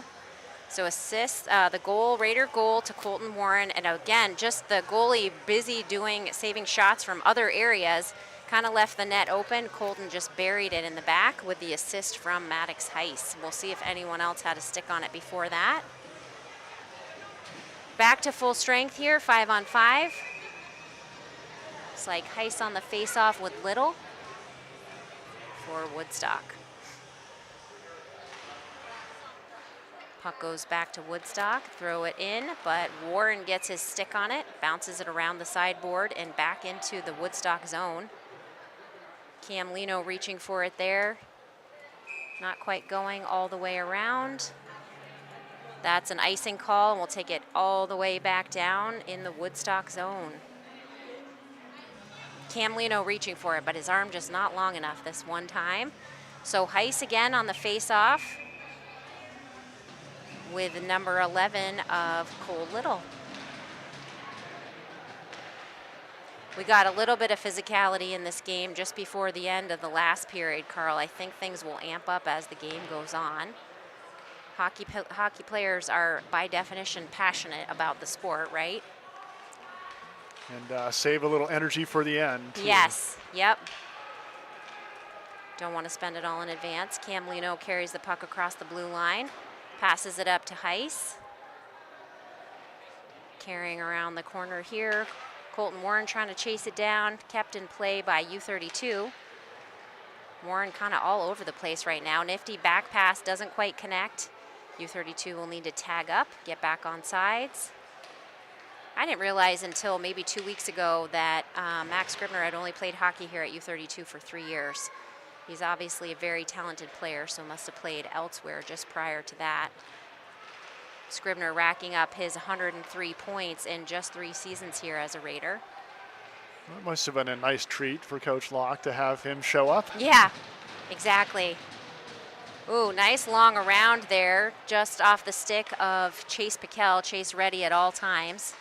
So assist, the Raider goal to Colton Warren, and again, just the goalie busy saving shots from other areas, kind of left the net open. Colton just buried it in the back with the assist from Maddox Heiss. We'll see if anyone else had a stick on it before that. Back to full strength here, 5-on-5. It's like Heiss on the face-off with Little for Woodstock. Puck goes back to Woodstock, throw it in, but Warren gets his stick on it, bounces it around the sideboard and back into the Woodstock zone. Cam Lino reaching for it there. Not quite going all the way around. That's an icing call, and we'll take it all the way back down in the Woodstock zone. Cam Lino reaching for it, but his arm just not long enough this one time. So Heiss again on the face-off with number 11 of Cole Little. We got a little bit of physicality in this game just before the end of the last period, Carl. I think things will amp up as the game goes on. Hockey players are, by definition, passionate about the sport, right? And save a little energy for the end, too. Yes, yep. Don't want to spend it all in advance. Cam Lino carries the puck across the blue line, passes it up to Heiss. Carrying around the corner here. Colton Warren trying to chase it down, kept in play by U-32. Warren kind of all over the place right now. Nifty back pass doesn't quite connect. U-32 will need to tag up, get back on sides. I didn't realize until maybe 2 weeks ago that Max Scribner had only played hockey here at U-32 for 3 years. He's obviously a very talented player, so must have played elsewhere just prior to that. Scribner racking up his 103 points in just 3 seasons here as a Raider. That must have been a nice treat for Coach Locke to have him show up. Yeah, exactly. Ooh, nice long around there, just off the stick of Chase Piquel. Chase ready at all times.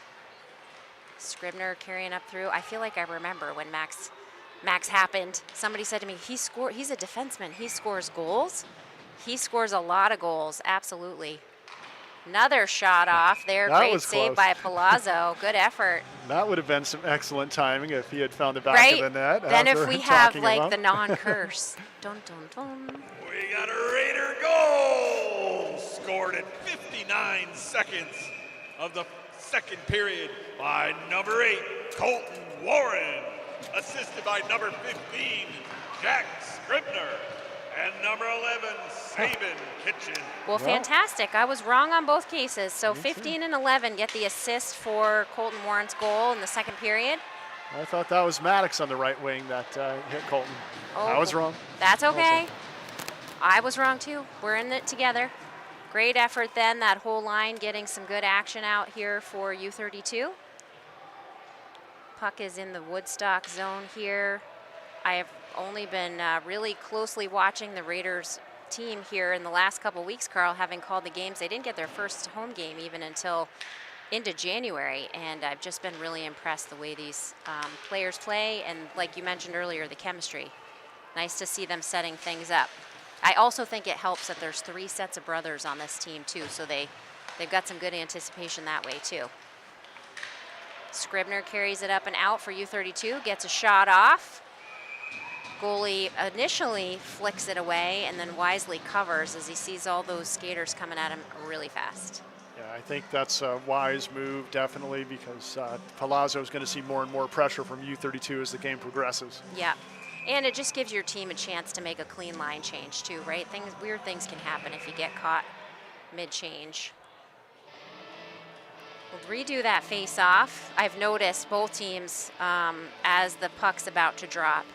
Scribner carrying up through. I feel like I remember when Max happened. Somebody said to me, he's a defenseman. He scores goals. He scores a lot of goals, absolutely. Another shot off there. That Great was save close. by Palazzo. Good effort. That would have been some excellent timing if he had found the back Right? of the net. Then if after we have talking like about- the non-curse. Dun, dun, dun. We got a Raider goal scored at 59 seconds of the second period by number 8, Colton Warren, assisted by number 15, Jack Scribner, and number 11, Saban Kitchen. Well, fantastic. I was wrong on both cases. So 15 and 11 get the assist for Colton Warren's goal in the second period. I thought that was Maddox on the right wing that hit Colton. I was wrong. That's okay. Also. I was wrong too. We're in it together. Great effort then, that whole line getting some good action out here for U-32. Puck is in the Woodstock zone here. I have only been really closely watching the Raiders team here in the last couple weeks, Carl, having called the games. They didn't get their first home game even until into January, and I've just been really impressed the way these players play, and like you mentioned earlier, the chemistry. Nice to see them setting things up. I also think it helps that there's 3 sets of brothers on this team too, so they've got some good anticipation that way too. Scribner carries it up and out for U-32, gets a shot off. Goalie initially flicks it away and then wisely covers as he sees all those skaters coming at him really fast. Yeah, I think that's a wise move, definitely, because Palazzo is going to see more and more pressure from U-32 as the game progresses. Yeah, and it just gives your team a chance to make a clean line change too, right? Weird things can happen if you get caught mid-change. We'll redo that face-off. I've noticed both teams, as the puck's about to drop,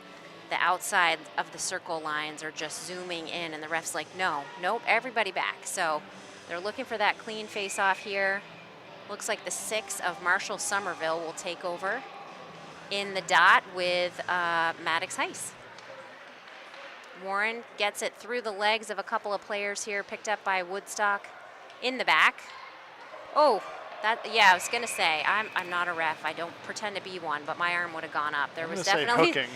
the outside of the circle lines are just zooming in, and the ref's like, nope, everybody back. So they're looking for that clean face-off here. Looks like the 6 of Marshall Somerville will take over in the dot with Maddox Heiss. Warren gets it through the legs of a couple of players here, picked up by Woodstock in the back. Oh, I was gonna say, I'm not a ref. I don't pretend to be one, but my arm would have gone up. There was definitely hooking.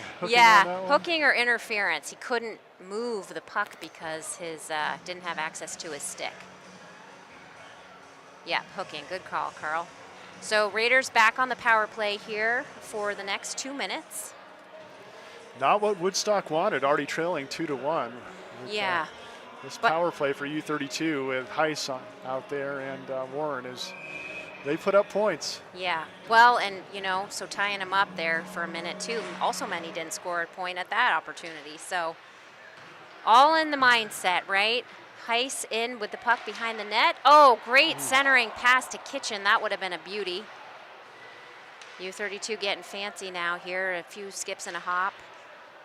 Hooking or interference. He couldn't move the puck because his didn't have access to his stick. Yeah, hooking. Good call, Carl. So Raiders back on the power play here for the next 2 minutes. Not what Woodstock wanted, already trailing 2-1. Yeah. This power play for U-32 with Heiss out there and Warren they put up points. Yeah, well, and so tying them up there for a minute too. Also, many didn't score a point at that opportunity. So all in the mindset, right? Heiss in with the puck behind the net. Oh, great centering pass to Kitchen. That would have been a beauty. U-32 getting fancy now here. A few skips and a hop.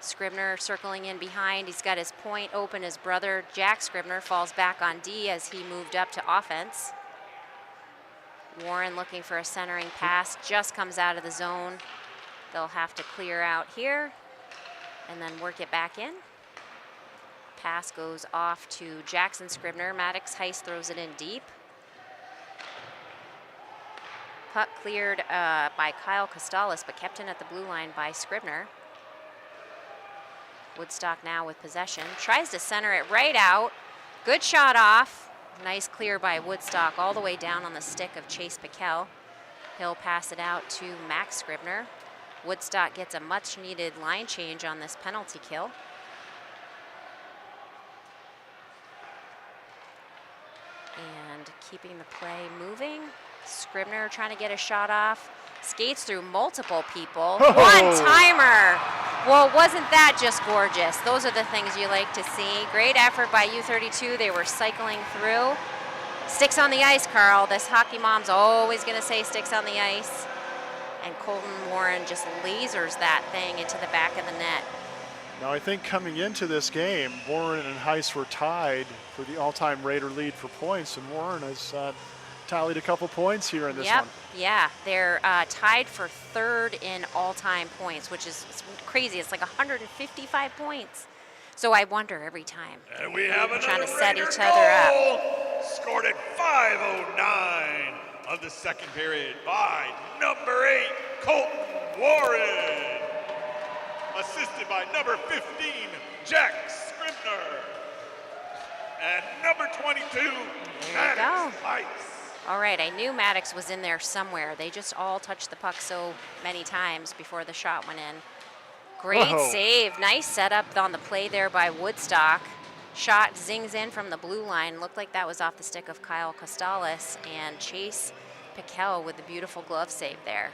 Scribner circling in behind. He's got his point open. His brother, Jack Scribner, falls back on D as he moved up to offense. Warren looking for a centering pass, just comes out of the zone. They'll have to clear out here and then work it back in. Pass goes off to Jackson Scribner. Maddox Heiss throws it in deep. Puck cleared by Kyle Costales, but kept in at the blue line by Scribner. Woodstock now with possession. Tries to center it right out. Good shot off. Nice clear by Woodstock all the way down on the stick of Chase Piquel. He'll pass it out to Max Scribner. Woodstock gets a much needed line change on this penalty kill. And keeping the play moving. Scribner trying to get a shot off. Skates through multiple people. One-timer. Well, wasn't that just gorgeous? Those are the things you like to see. Great effort by U-32. They were cycling through. Sticks on the ice, Carl. This hockey mom's always going to say sticks on the ice. And Colton Warren just lasers that thing into the back of the net. Now, I think coming into this game, Warren and Heiss were tied for the all-time Raider lead for points, and Warren has tallied a couple points here in this one. Yeah, they're tied for third in all-time points, which is crazy. It's like 155 points. So I wonder every time. And we have another trying to set Raider each other up. goal. Scored at 5:09 of the second period by number 8, Colton Warren. Assisted by number 15, Jack Scribner. And number 22, Maddox Heiss. All right, I knew Maddox was in there somewhere. They just all touched the puck so many times before the shot went in. Great save. Nice setup on the play there by Woodstock. Shot zings in from the blue line. Looked like that was off the stick of Kyle Costales. And Chase Piquel with the beautiful glove save there.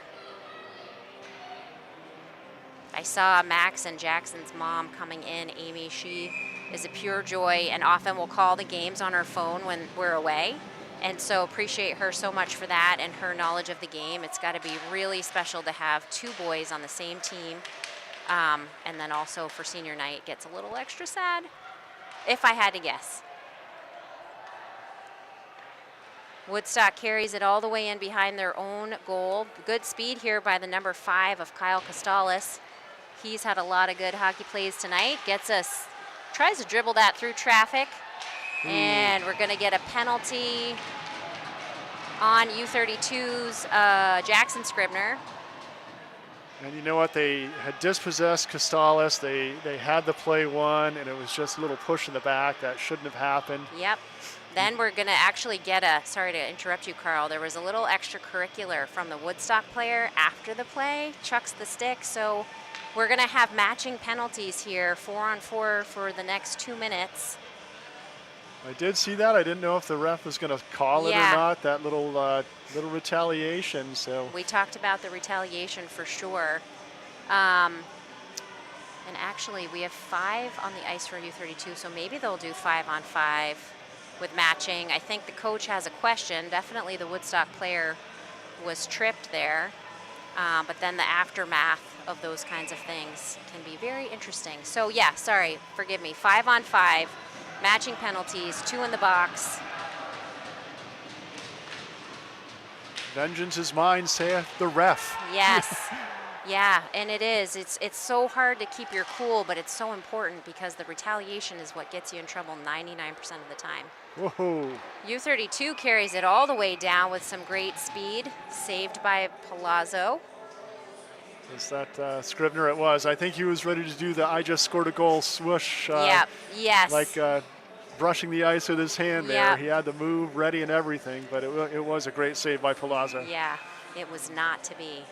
I saw Max and Jackson's mom coming in, Amy. She is a pure joy and often will call the games on her phone when we're away. And so appreciate her so much for that and her knowledge of the game. It's got to be really special to have two boys on the same team. And then also for senior night, gets a little extra sad, if I had to guess. Woodstock carries it all the way in behind their own goal. Good speed here by the number 5 of Kyle Costales. He's had a lot of good hockey plays tonight. Tries to dribble that through traffic. And we're going to get a penalty on U-32's Jackson Scribner. And you know what? They had dispossessed Costales. They had the play won, and it was just a little push in the back. That shouldn't have happened. Yep. Then we're going to actually get sorry to interrupt you, Carl. There was a little extracurricular from the Woodstock player after the play. Chucks the stick. So we're going to have matching penalties here, 4-on-4 for the next 2 minutes. I did see that. I didn't know if the ref was going to call it or not, that little retaliation. So we talked about the retaliation for sure. And actually, we have 5 on the ice for U-32, so maybe they'll do 5-on-5 with matching. I think the coach has a question. Definitely the Woodstock player was tripped there. But then the aftermath of those kinds of things can be very interesting. So yeah, sorry, forgive me. 5-on-5. Matching penalties, 2 in the box. Vengeance is mine, saith the ref. Yes. Yeah, and it is. It's so hard to keep your cool, but it's so important because the retaliation is what gets you in trouble 99% of the time. Whoa. U-32 carries it all the way down with some great speed, saved by Palazzo. Is that Scribner? It was. I think he was ready to do the I just scored a goal swoosh. Yes. Like brushing the ice with his hand there. Yep. He had the move ready and everything, but it was a great save by Palazzo. Yeah, it was not to be.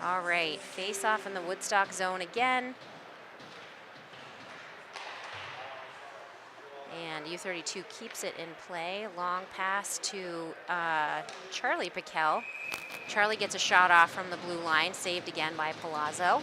All right, face off in the Woodstock zone again. And U-32 keeps it in play. Long pass to Charlie Piquel. Charlie gets a shot off from the blue line, saved again by Palazzo.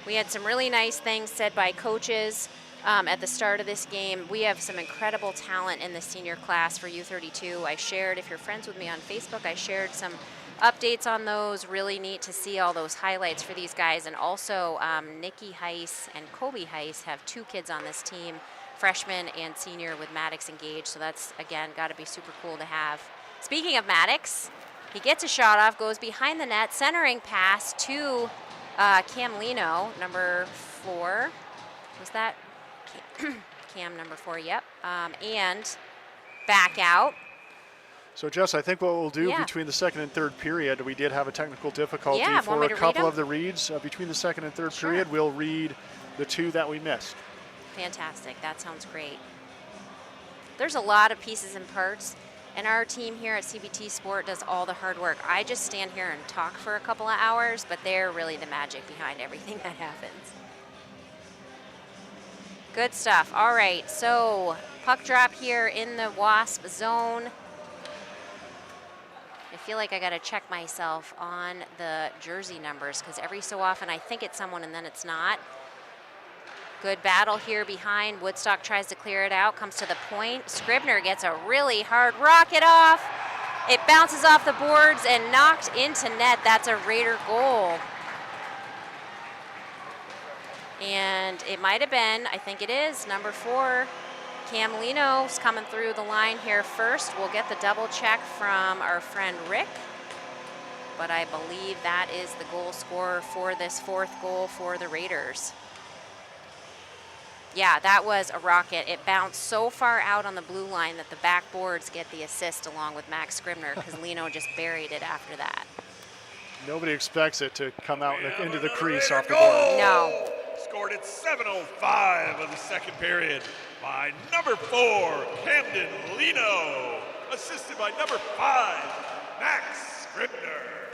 We had some really nice things said by coaches at the start of this game. We have some incredible talent in the senior class for U-32. I shared, if you're friends with me on Facebook, I shared some updates on those. Really neat to see all those highlights for these guys. And also Nikki Heiss and Kobe Heiss have 2 kids on this team, freshman and senior, with Maddox engaged. So that's, again, got to be super cool to have. Speaking of Maddox, he gets a shot off, goes behind the net, centering pass to Cam Lino, number 4. Was that Cam number 4? Yep. And back out. So, Jess, I think what we'll do between the second and third period, we did have a technical difficulty for want me a to couple read of the reads. Between the second and third period, we'll read the 2 that we missed. Fantastic. That sounds great. There's a lot of pieces and parts, and our team here at CBT Sport does all the hard work. I just stand here and talk for a couple of hours, but they're really the magic behind everything that happens. Good stuff. All right, so puck drop here in the Wasp zone. I feel like I got to check myself on the jersey numbers because every so often I think it's someone and then it's not. Good battle here behind. Woodstock tries to clear it out, comes to the point. Scribner gets a really hard rocket off. It bounces off the boards and knocked into net. That's a Raider goal. And it might have been, I think it is, number 4. Camelino's coming through the line here first. We'll get the double check from our friend Rick. But I believe that is the goal scorer for this 4th goal for the Raiders. Yeah, that was a rocket. It bounced so far out on the blue line that the backboards get the assist along with Max Scribner because Lino just buried it after that. Nobody expects it to come out into the crease off the board. No. Scored at 7:05 of the second period by number 4, Camden Lino. Assisted by number 5, Max Scribner.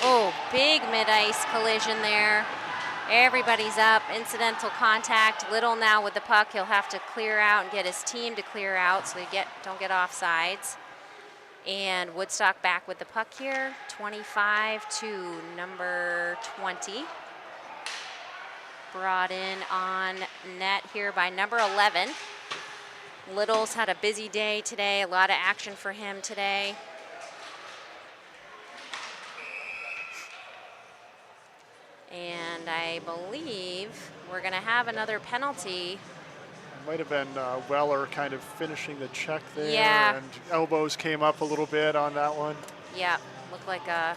Oh, big mid-ice collision there. Everybody's up, incidental contact. Little now with the puck. He'll have to clear out and get his team to clear out so they don't get offsides. And Woodstock back with the puck here, 25 to number 20. Brought in on net here by number 11. Little's had a busy day today, a lot of action for him today. And I believe we're going to have another penalty. It might have been Weller kind of finishing the check there. Yeah. And elbows came up a little bit on that one. Yeah, looked like a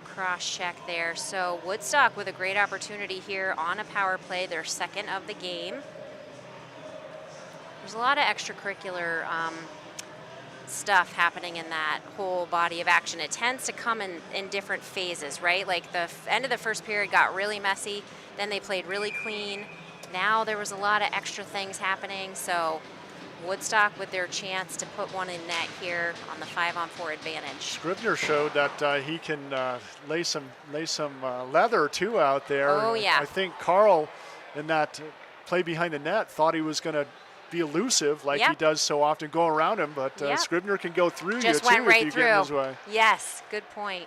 cross check there. So Woodstock with a great opportunity here on a power play, their 2nd of the game. There's a lot of extracurricular stuff happening in that whole body of action. It tends to come in different phases, right? Like the end of the first period got really messy, then they played really clean. Now there was a lot of extra things happening, so Woodstock with their chance to put one in net here on the 5-on-4 advantage. Scribner showed that he can lay some leather too out there. Oh yeah. I think Carl in that play behind the net thought he was going to be elusive like he does so often, go around him, but Scribner can go through just you went too right if you through. get in his way. Yes, good point.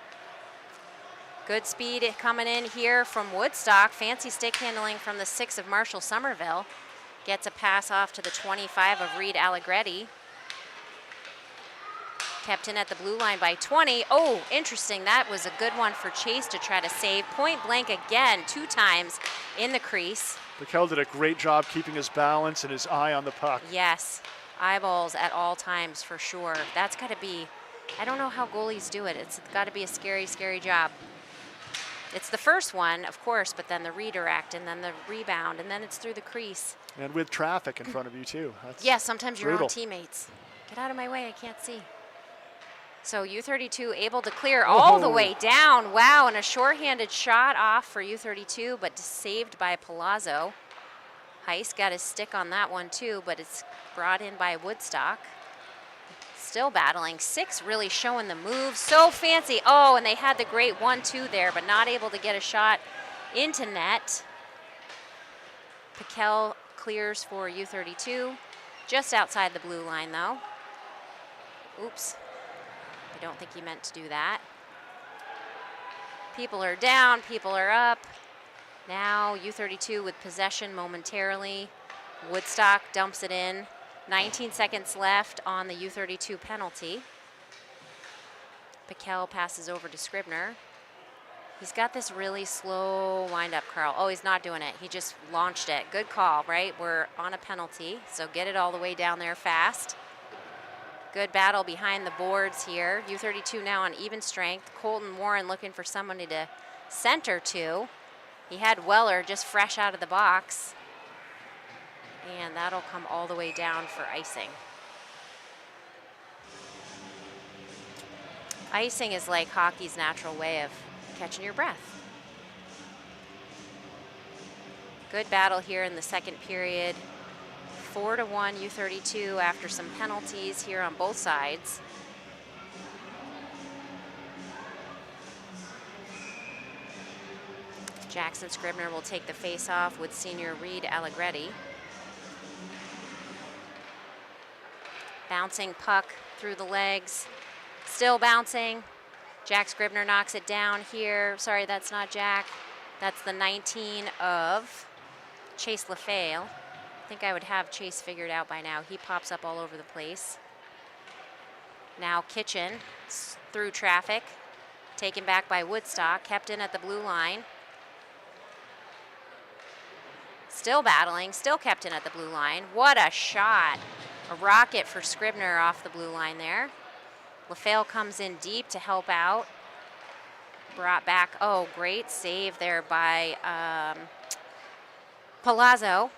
Good speed coming in here from Woodstock. Fancy stick handling from the 6 of Marshall Somerville. Gets a pass off to the 25 of Reed Allegretti. Kept in at the blue line by 20. Oh, interesting. That was a good one for Chase to try to save. Point blank again, 2 times in the crease. Piquel did a great job keeping his balance and his eye on the puck. Yes, eyeballs at all times for sure. That's got to be, I don't know how goalies do it. It's got to be a scary, scary job. It's the first one, of course, but then the redirect and then the rebound and then it's through the crease. And with traffic in front of you too. That's yeah, sometimes your brutal. own teammates. Get out of my way, I can't see. So U-32 able to clear all the way down. Wow, and a shorthanded shot off for U-32, but saved by Palazzo. Heiss got his stick on that one too, but it's brought in by Woodstock. Still battling. 6 really showing the move. So fancy. Oh, and they had the great 1-2 there, but not able to get a shot into net. Piquel clears for U-32. Just outside the blue line, though. Oops. I don't think he meant to do that. People are down, people are up. Now U-32 with possession momentarily. Woodstock dumps it in. 19 seconds left on the U-32 penalty. Piquel passes over to Scribner. He's got this really slow wind-up, Carl. Oh, he's not doing it. He just launched it. Good call, right? We're on a penalty, so get it all the way down there fast. Good battle behind the boards here. U-32 now on even strength. Colton Warren looking for somebody to center to. He had Weller just fresh out of the box. And that'll come all the way down for icing. Icing is like hockey's natural way of catching your breath. Good battle here in the second period. 4-1 U-32 after some penalties here on both sides. Jackson Scribner will take the face-off with senior Reed Allegretti. Bouncing puck through the legs, still bouncing. Jack Scribner knocks it down here. Sorry, that's not Jack. That's the 19 of Chase LaFale. I think I would have Chase figured out by now. He pops up all over the place. Now Kitchen through traffic, taken back by Woodstock, kept in at the blue line. Still battling, still kept in at the blue line. What a shot. A rocket for Scribner off the blue line there. LaFale comes in deep to help out. Brought back, oh, great save there by Palazzo.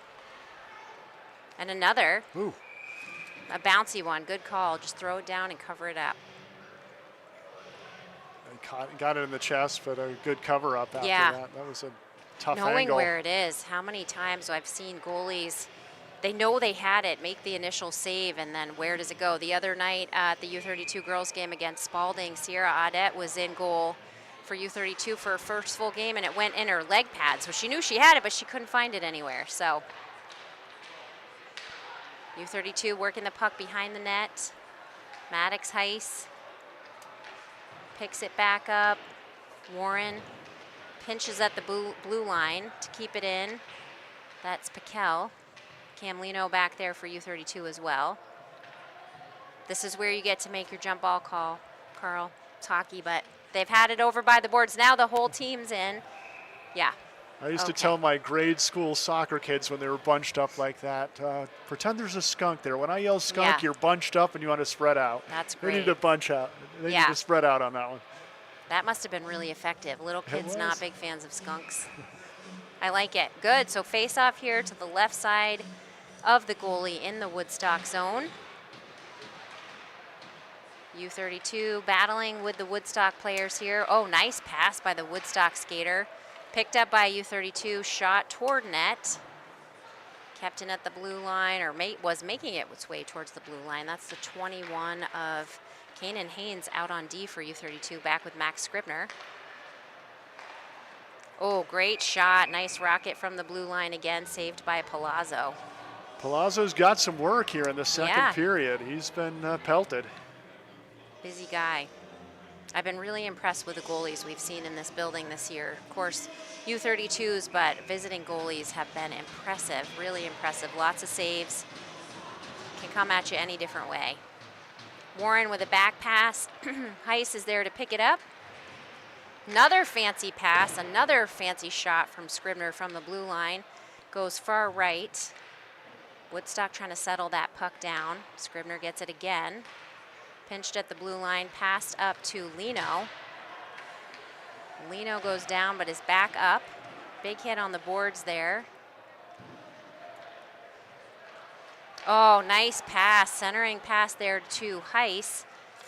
And another. Ooh. A bouncy one, good call. Just throw it down and cover it up. And got it in the chest, but a good cover up after Yeah. that. That was a tough Knowing angle. where it is, how many times I've seen goalies, they know they had it, make the initial save, and then where does it go? The other night at the U32 girls game against Spalding, Sierra Audette was in goal for U32 for her first full game, and it went in her leg pad. So she knew she had it, but she couldn't find it anywhere. So U32 working the puck behind the net. Maddox Heiss picks it back up. Warren pinches at the blue line to keep it in. That's Piquel. Camlino back there for U32 as well. This is where you get to make your jump ball call, Carl. It's hockey, but they've had it over by the boards. Now the whole team's in. Yeah. I used to tell my grade school soccer kids when they were bunched up like that, pretend there's a skunk there. When I yell skunk, Yeah. you're bunched up and you want to spread out. That's They need great. to bunch out. They Yeah. need to spread out on that one. That must have been really effective. Little kids was. not big fans of skunks. I like it. Good. So face off here to the left side of the goalie in the Woodstock zone. U32 battling with the Woodstock players here. Oh, nice pass by the Woodstock skater. Picked up by U32, shot toward net. Kept in at the blue line, or was making it its way towards the blue line. That's the 21 of Kanan Haynes out on D for U32, back with Max Scribner. Oh, great shot. Nice rocket from the blue line again, saved by Palazzo. Palazzo's got some work here in the second Yeah. period. He's been pelted. Busy guy. I've been really impressed with the goalies we've seen in this building this year. Of course, U32s, but visiting goalies have been impressive, really impressive. Lots of saves. Can come at you any different way. Warren with a back pass. Heiss is there to pick it up. Another fancy pass, another fancy shot from Scribner from the blue line. Goes far right. Woodstock trying to settle that puck down. Scribner gets it again. Pinched at the blue line, passed up to Lino. Lino goes down but is back up. Big hit on the boards there. Oh, nice pass, centering pass there to Heiss.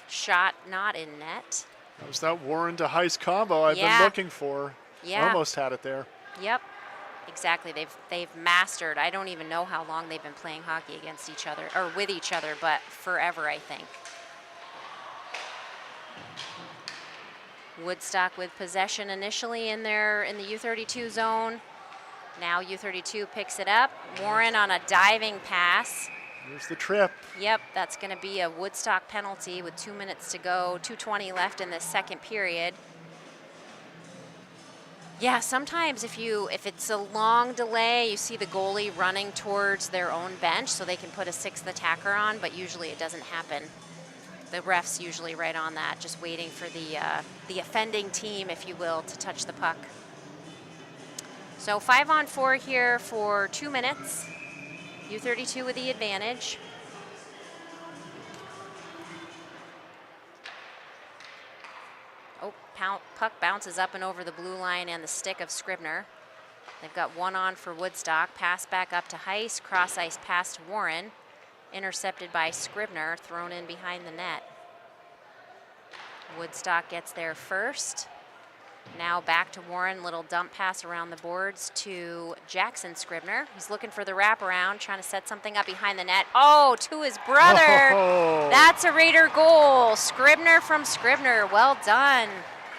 Shot not in net. That was that Warren to Heiss combo I've Yeah. been looking for. Yeah. Almost had it there. Yep, exactly. They've mastered. I don't even know how long they've been playing hockey against each other, or with each other, but forever, I think. Woodstock with possession initially in the U32 zone. Now U32 picks it up. Warren on a diving pass. Here's the trip. Yep, that's going to be a Woodstock penalty with 2 minutes to go, 2:20 left in the second period. Yeah, sometimes if it's a long delay, you see the goalie running towards their own bench so they can put a sixth attacker on, but usually it doesn't happen. The ref's usually right on that, just waiting for the offending team, if you will, to touch the puck. So 5-on-4 here for 2 minutes. U32 with the advantage. Oh, puck bounces up and over the blue line and the stick of Scribner. They've got one on for Woodstock. Pass back up to Heiss. Cross ice pass to Warren. Intercepted by Scribner, thrown in behind the net. Woodstock gets there first. Now back to Warren, little dump pass around the boards to Jackson Scribner. He's looking for the wraparound, trying to set something up behind the net. Oh, to his brother. Oh. That's a Raider goal. Scribner from Scribner, well done.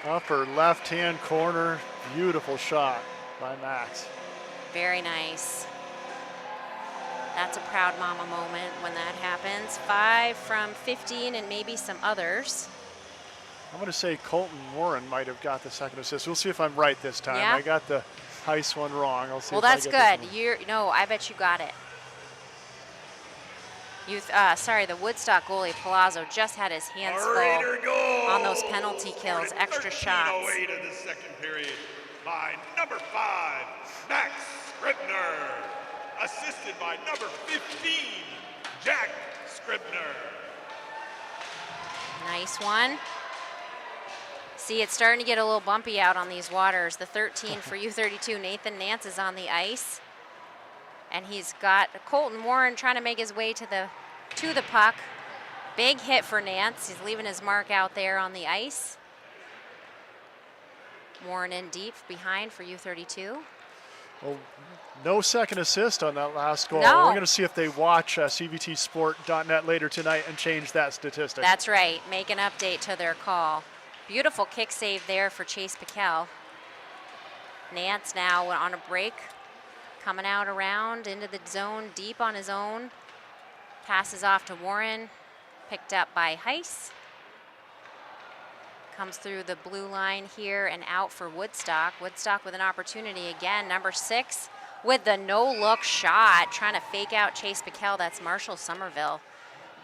Upper left-hand corner, beautiful shot by Max. Very nice. That's a proud mama moment when that happens. 5 from 15 and maybe some others. I'm going to say Colton Warren might have got the second assist. We'll see if I'm right this time. Yeah? I got the Heiss one wrong. I'll see Well, if I that's get good. this one. No, I bet you got it. The Woodstock goalie Palazzo just had his hands full on those penalty kills, extra shots. 13:08 of the second period by number 5, Max Scribner, assisted by number 15, Jack Scribner. Nice one. See, it's starting to get a little bumpy out on these waters. The 13 for U-32, Nathan Nance, is on the ice. And he's got Colton Warren trying to make his way to the puck. Big hit for Nance. He's leaving his mark out there on the ice. Warren in deep behind for U-32. Well, no second assist on that last goal. No. We're going to see if they watch CVTsport.net later tonight and change that statistic. That's right. Make an update to their call. Beautiful kick save there for Chase Piquel. Nance now on a break. Coming out around into the zone, deep on his own. Passes off to Warren, picked up by Heiss. Comes through the blue line here and out for Woodstock. Woodstock with an opportunity again. Number 6 with the no-look shot, trying to fake out Chase Piquel. That's Marshall Somerville.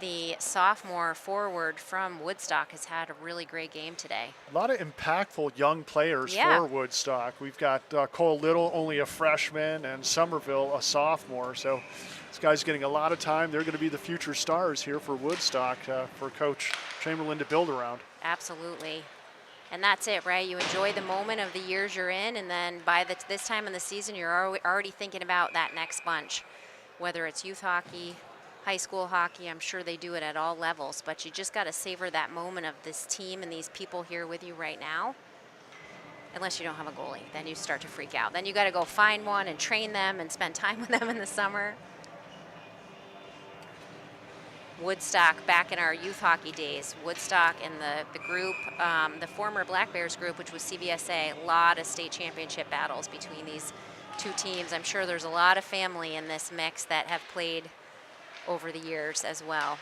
The sophomore forward from Woodstock has had a really great game today. A lot of impactful young players Yeah. for Woodstock. We've got Cole Little, only a freshman, and Somerville, a sophomore. So this guy's getting a lot of time. They're going to be the future stars here for Woodstock, for Coach Chamberlain to build around. Absolutely. And that's it, right? You enjoy the moment of the years you're in, and then by this time in the season, you're already thinking about that next bunch, whether it's youth hockey, high school hockey. I'm sure they do it at all levels, but you just got to savor that moment of this team and these people here with you right now. Unless you don't have a goalie, then you start to freak out. Then you got to go find one and train them and spend time with them in the summer. Woodstock back in our youth hockey days. Woodstock and the group, the former Black Bears group, which was CVSA, a lot of state championship battles between these two teams. I'm sure there's a lot of family in this mix that have played over the years as well.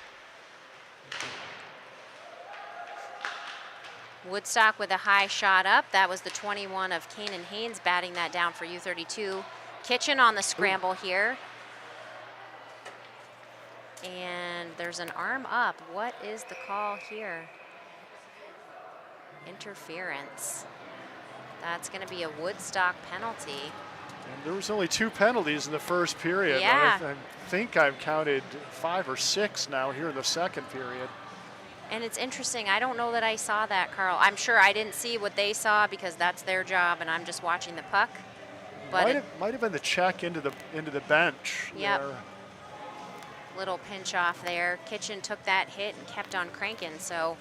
Woodstock with a high shot up. That was the 21 of Kanan Haynes batting that down for U-32. Kitchen on the scramble here. And there's an arm up. What is the call here? Interference. That's going to be a Woodstock penalty. And there was only 2 penalties in the first period. Yeah. I think I've counted 5 or 6 now here in the second period. And it's interesting. I don't know that I saw that, Carl. I'm sure I didn't see what they saw because that's their job, and I'm just watching the puck. But might have been the check into the bench. Yep. there. Little pinch off there. Kitchen took that hit and kept on cranking. So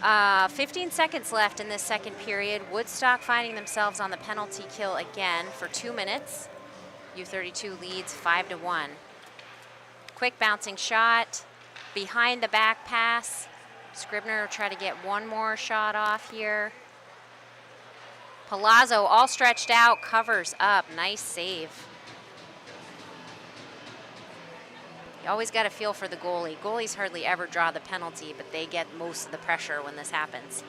15 seconds left in this second period. Woodstock finding themselves on the penalty kill again for 2 minutes. U-32 leads 5-1. Quick bouncing shot. Behind the back pass. Scribner will try to get one more shot off here. Palazzo all stretched out, covers up. Nice save. You always got to feel for the goalie. Goalies hardly ever draw the penalty, but they get most of the pressure when this happens.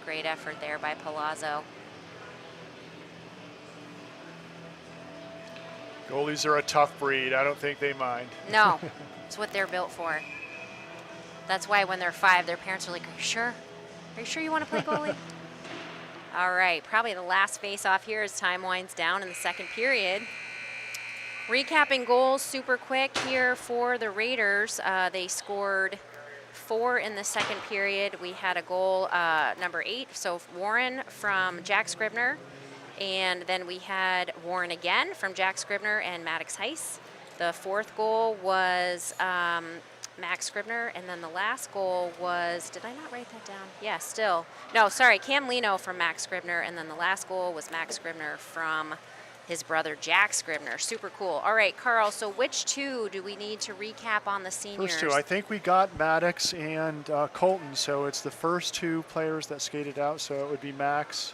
Great effort there by Palazzo. Goalies are a tough breed. I don't think they mind. No, it's what they're built for. That's why when they're 5, their parents are like, "Are you sure? Are you sure you want to play goalie?" All right, probably the last face-off here as time winds down in the second period. Recapping goals super quick here for the Raiders. They scored 4 in the second period. We had a goal, number 8, so Warren from Jack Scribner. And then we had Warren again from Jack Scribner and Maddox Heiss. The 4th goal was Max Scribner, and then the last goal was, did I not write that down? Yeah, still. No, sorry, Cam Leno from Max Scribner, and then the last goal was Max Scribner from his brother Jack Scribner. Super cool. All right, Carl, so which 2 do we need to recap on the seniors? First 2, I think we got Maddox and Colton, so it's the first 2 players that skated out, so it would be Max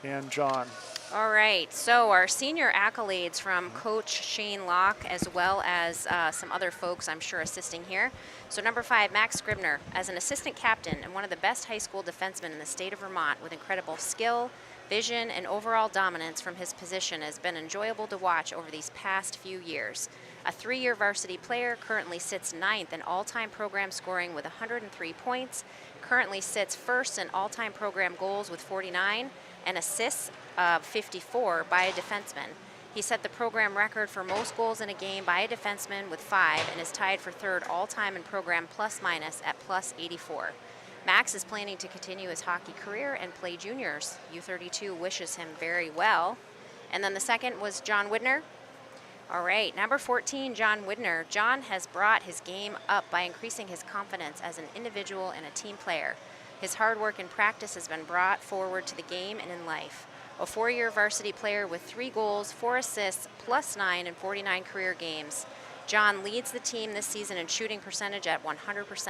and John. All right, so our senior accolades from Coach Shane Locke, as well as some other folks I'm sure assisting here. So number 5, Max Scribner, as an assistant captain and one of the best high school defensemen in the state of Vermont, with incredible skill, vision, and overall dominance from his position, has been enjoyable to watch over these past few years. A 3-year varsity player, currently sits 9th in all-time program scoring with 103 points, currently sits 1st in all-time program goals with 49, and assists 54 by a defenseman. He set the program record for most goals in a game by a defenseman with 5 and is tied for 3rd all-time in program plus-minus at plus 84. Max is planning to continue his hockey career and play juniors. U-32 wishes him very well. And then the second was John Widner. All right, number 14, John Widner. John has brought his game up by increasing his confidence as an individual and a team player. His hard work and practice has been brought forward to the game and in life. A 4-year varsity player with 3 goals, 4 assists, plus 9 in 49 career games. John leads the team this season in shooting percentage at 100%.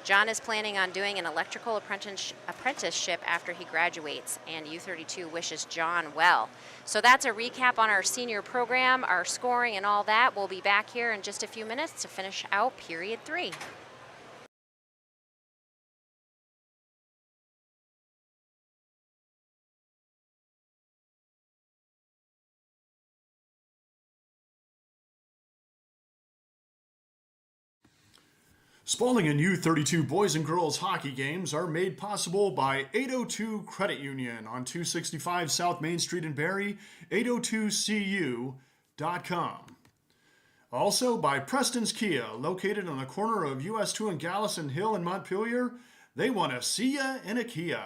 John is planning on doing an electrical apprenticeship after he graduates, and U-32 wishes John well. So that's a recap on our senior program, our scoring, and all that. We'll be back here in just a few minutes to finish out period 3. Spalding and U-32 boys and girls hockey games are made possible by 802 Credit Union on 265 South Main Street in Barrie, 802cu.com. Also by Preston's Kia, located on the corner of US 2 and Gallison Hill in Montpelier. They want to see ya in a Kia.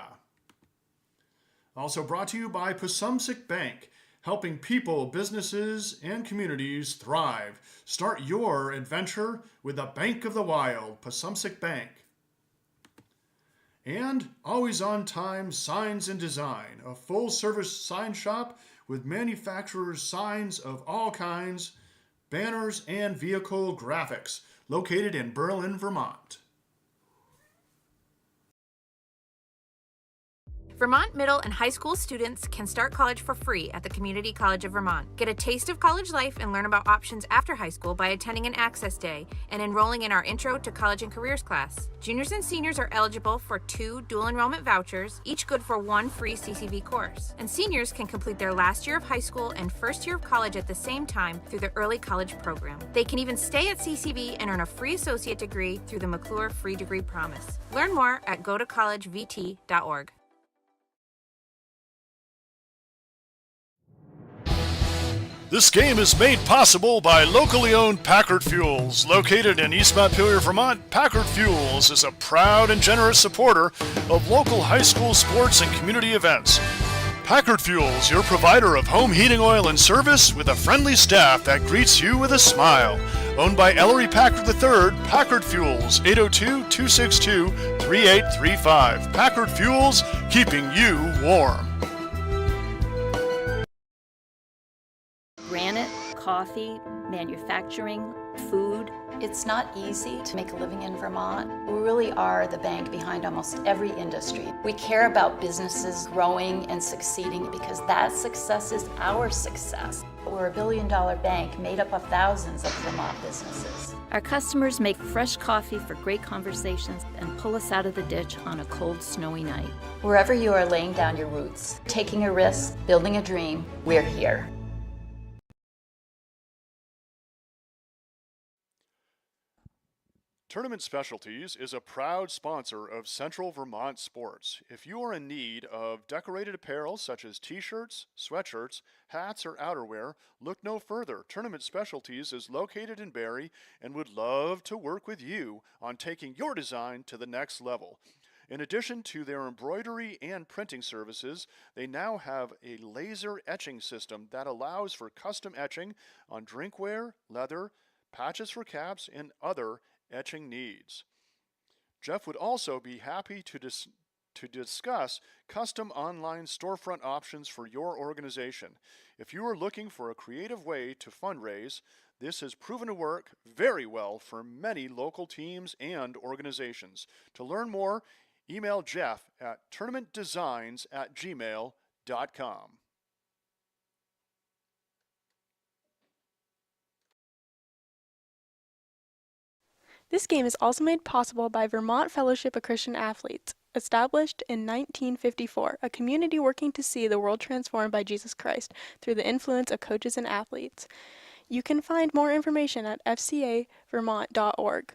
Also brought to you by Pasumsic Bank, helping people, businesses, and communities thrive. Start your adventure with the Bank of the Wild, Pasumsic Bank. And Always On Time Signs and Design, a full-service sign shop with manufacturers' signs of all kinds, banners, and vehicle graphics, located in Berlin, Vermont. Vermont middle and high school students can start college for free at the Community College of Vermont. Get a taste of college life and learn about options after high school by attending an Access Day and enrolling in our Intro to College and Careers class. Juniors and seniors are eligible for 2 dual enrollment vouchers, each good for 1 free CCV course. And seniors can complete their last year of high school and first year of college at the same time through the Early College Program. They can even stay at CCV and earn a free associate degree through the McClure Free Degree Promise. Learn more at gotocollegevt.org. This game is made possible by locally owned Packard Fuels. Located in East Montpelier, Vermont, Packard Fuels is a proud and generous supporter of local high school sports and community events. Packard Fuels, your provider of home heating oil and service with a friendly staff that greets you with a smile. Owned by Ellery Packard III, Packard Fuels, 802-262-3835. Packard Fuels, keeping you warm. Granite, coffee, manufacturing, food. It's not easy to make a living in Vermont. We really are the bank behind almost every industry. We care about businesses growing and succeeding because that success is our success. We're a billion-dollar bank made up of thousands of Vermont businesses. Our customers make fresh coffee for great conversations and pull us out of the ditch on a cold, snowy night. Wherever you are laying down your roots, taking a risk, building a dream, we're here. Tournament Specialties is a proud sponsor of Central Vermont sports. If you are in need of decorated apparel such as t-shirts, sweatshirts, hats, or outerwear, look no further. Tournament Specialties is located in Barrie and would love to work with you on taking your design to the next level. In addition to their embroidery and printing services, they now have a laser etching system that allows for custom etching on drinkware, leather, patches for caps, and other etching needs. Jeff would also be happy to discuss custom online storefront options for your organization. If you are looking for a creative way to fundraise, this has proven to work very well for many local teams and organizations. To learn more, email Jeff at tournamentdesigns@gmail.com. This game is also made possible by Vermont Fellowship of Christian Athletes, established in 1954, a community working to see the world transformed by Jesus Christ through the influence of coaches and athletes. You can find more information at fcavermont.org,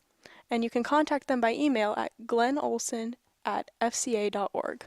and you can contact them by email at glennolson@fca.org.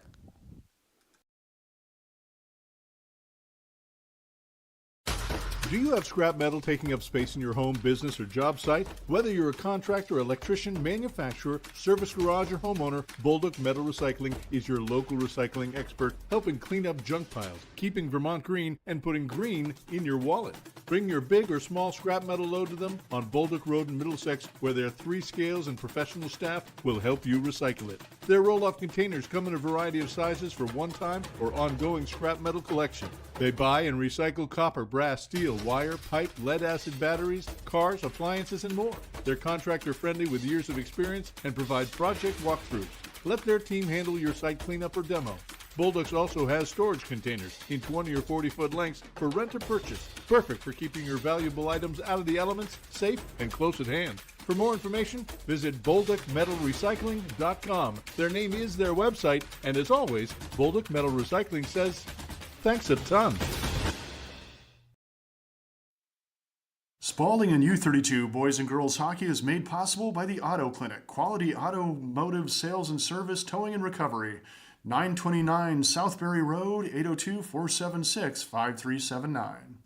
Do you have scrap metal taking up space in your home, business, or job site? Whether you're a contractor, electrician, manufacturer, service garage, or homeowner, Bolduc Metal Recycling is your local recycling expert, helping clean up junk piles, keeping Vermont green, and putting green in your wallet. Bring your big or small scrap metal load to them on Bolduc Road in Middlesex, where their 3 scales and professional staff will help you recycle it. Their roll-off containers come in a variety of sizes for one-time or ongoing scrap metal collection. They buy and recycle copper, brass, steel, wire, pipe, lead-acid batteries, cars, appliances, and more. They're contractor-friendly with years of experience and provide project walkthroughs. Let their team handle your site cleanup or demo. Bolduc also has storage containers in 20 or 40-foot lengths for rent or purchase. Perfect for keeping your valuable items out of the elements, safe, and close at hand. For more information, visit bolducmetalrecycling.com. Their name is their website, and as always, Bolduc Metal Recycling says, thanks a ton. Spalding and U-32 boys and girls hockey is made possible by the Auto Clinic, quality automotive sales and service, towing and recovery. 929 Southbury Road, 802-476-5379.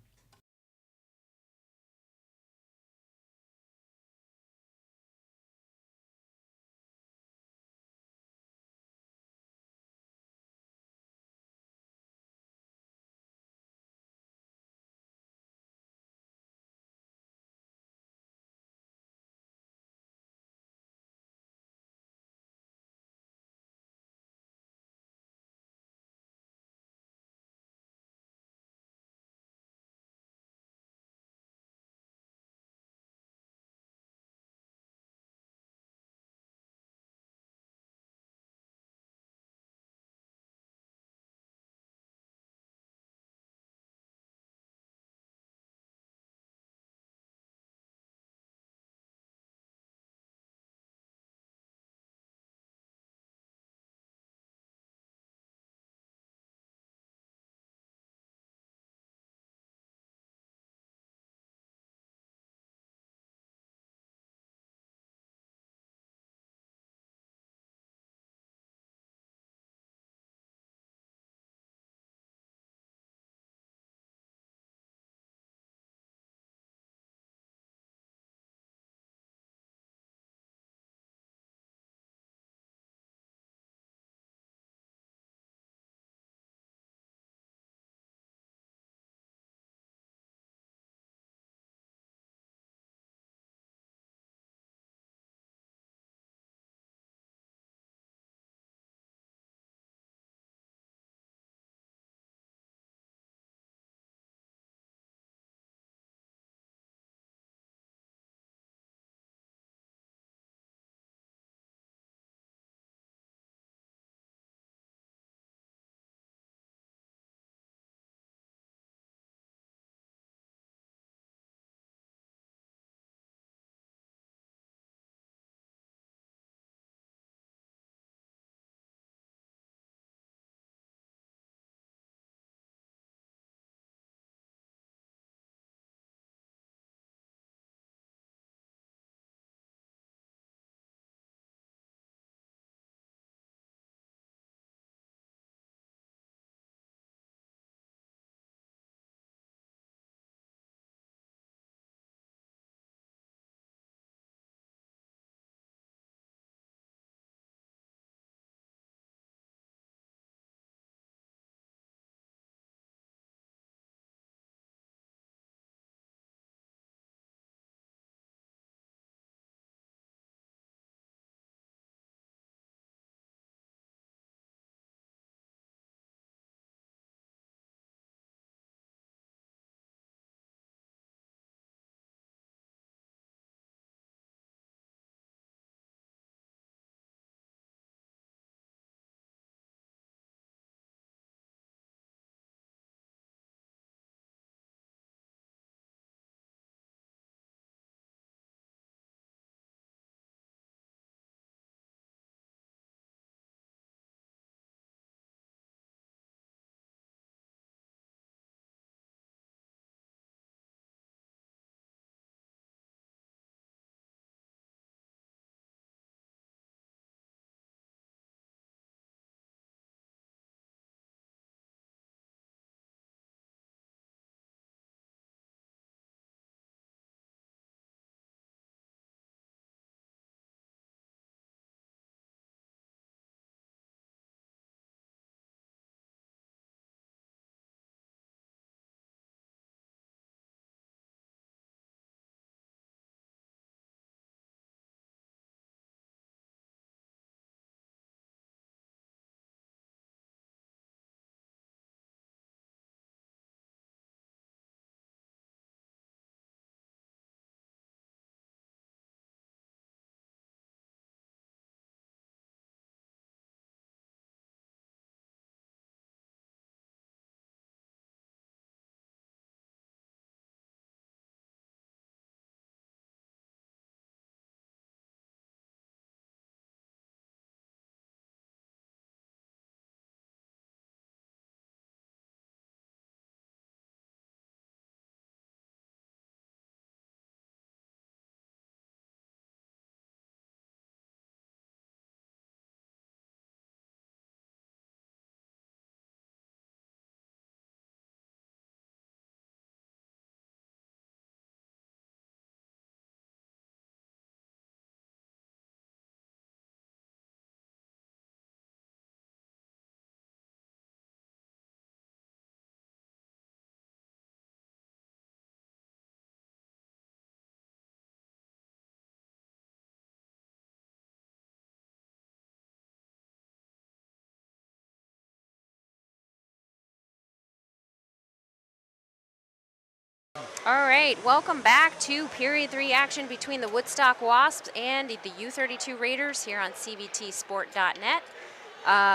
All right, welcome back to Period 3 action between the Woodstock Wasps and the U-32 Raiders here on CVTsport.net.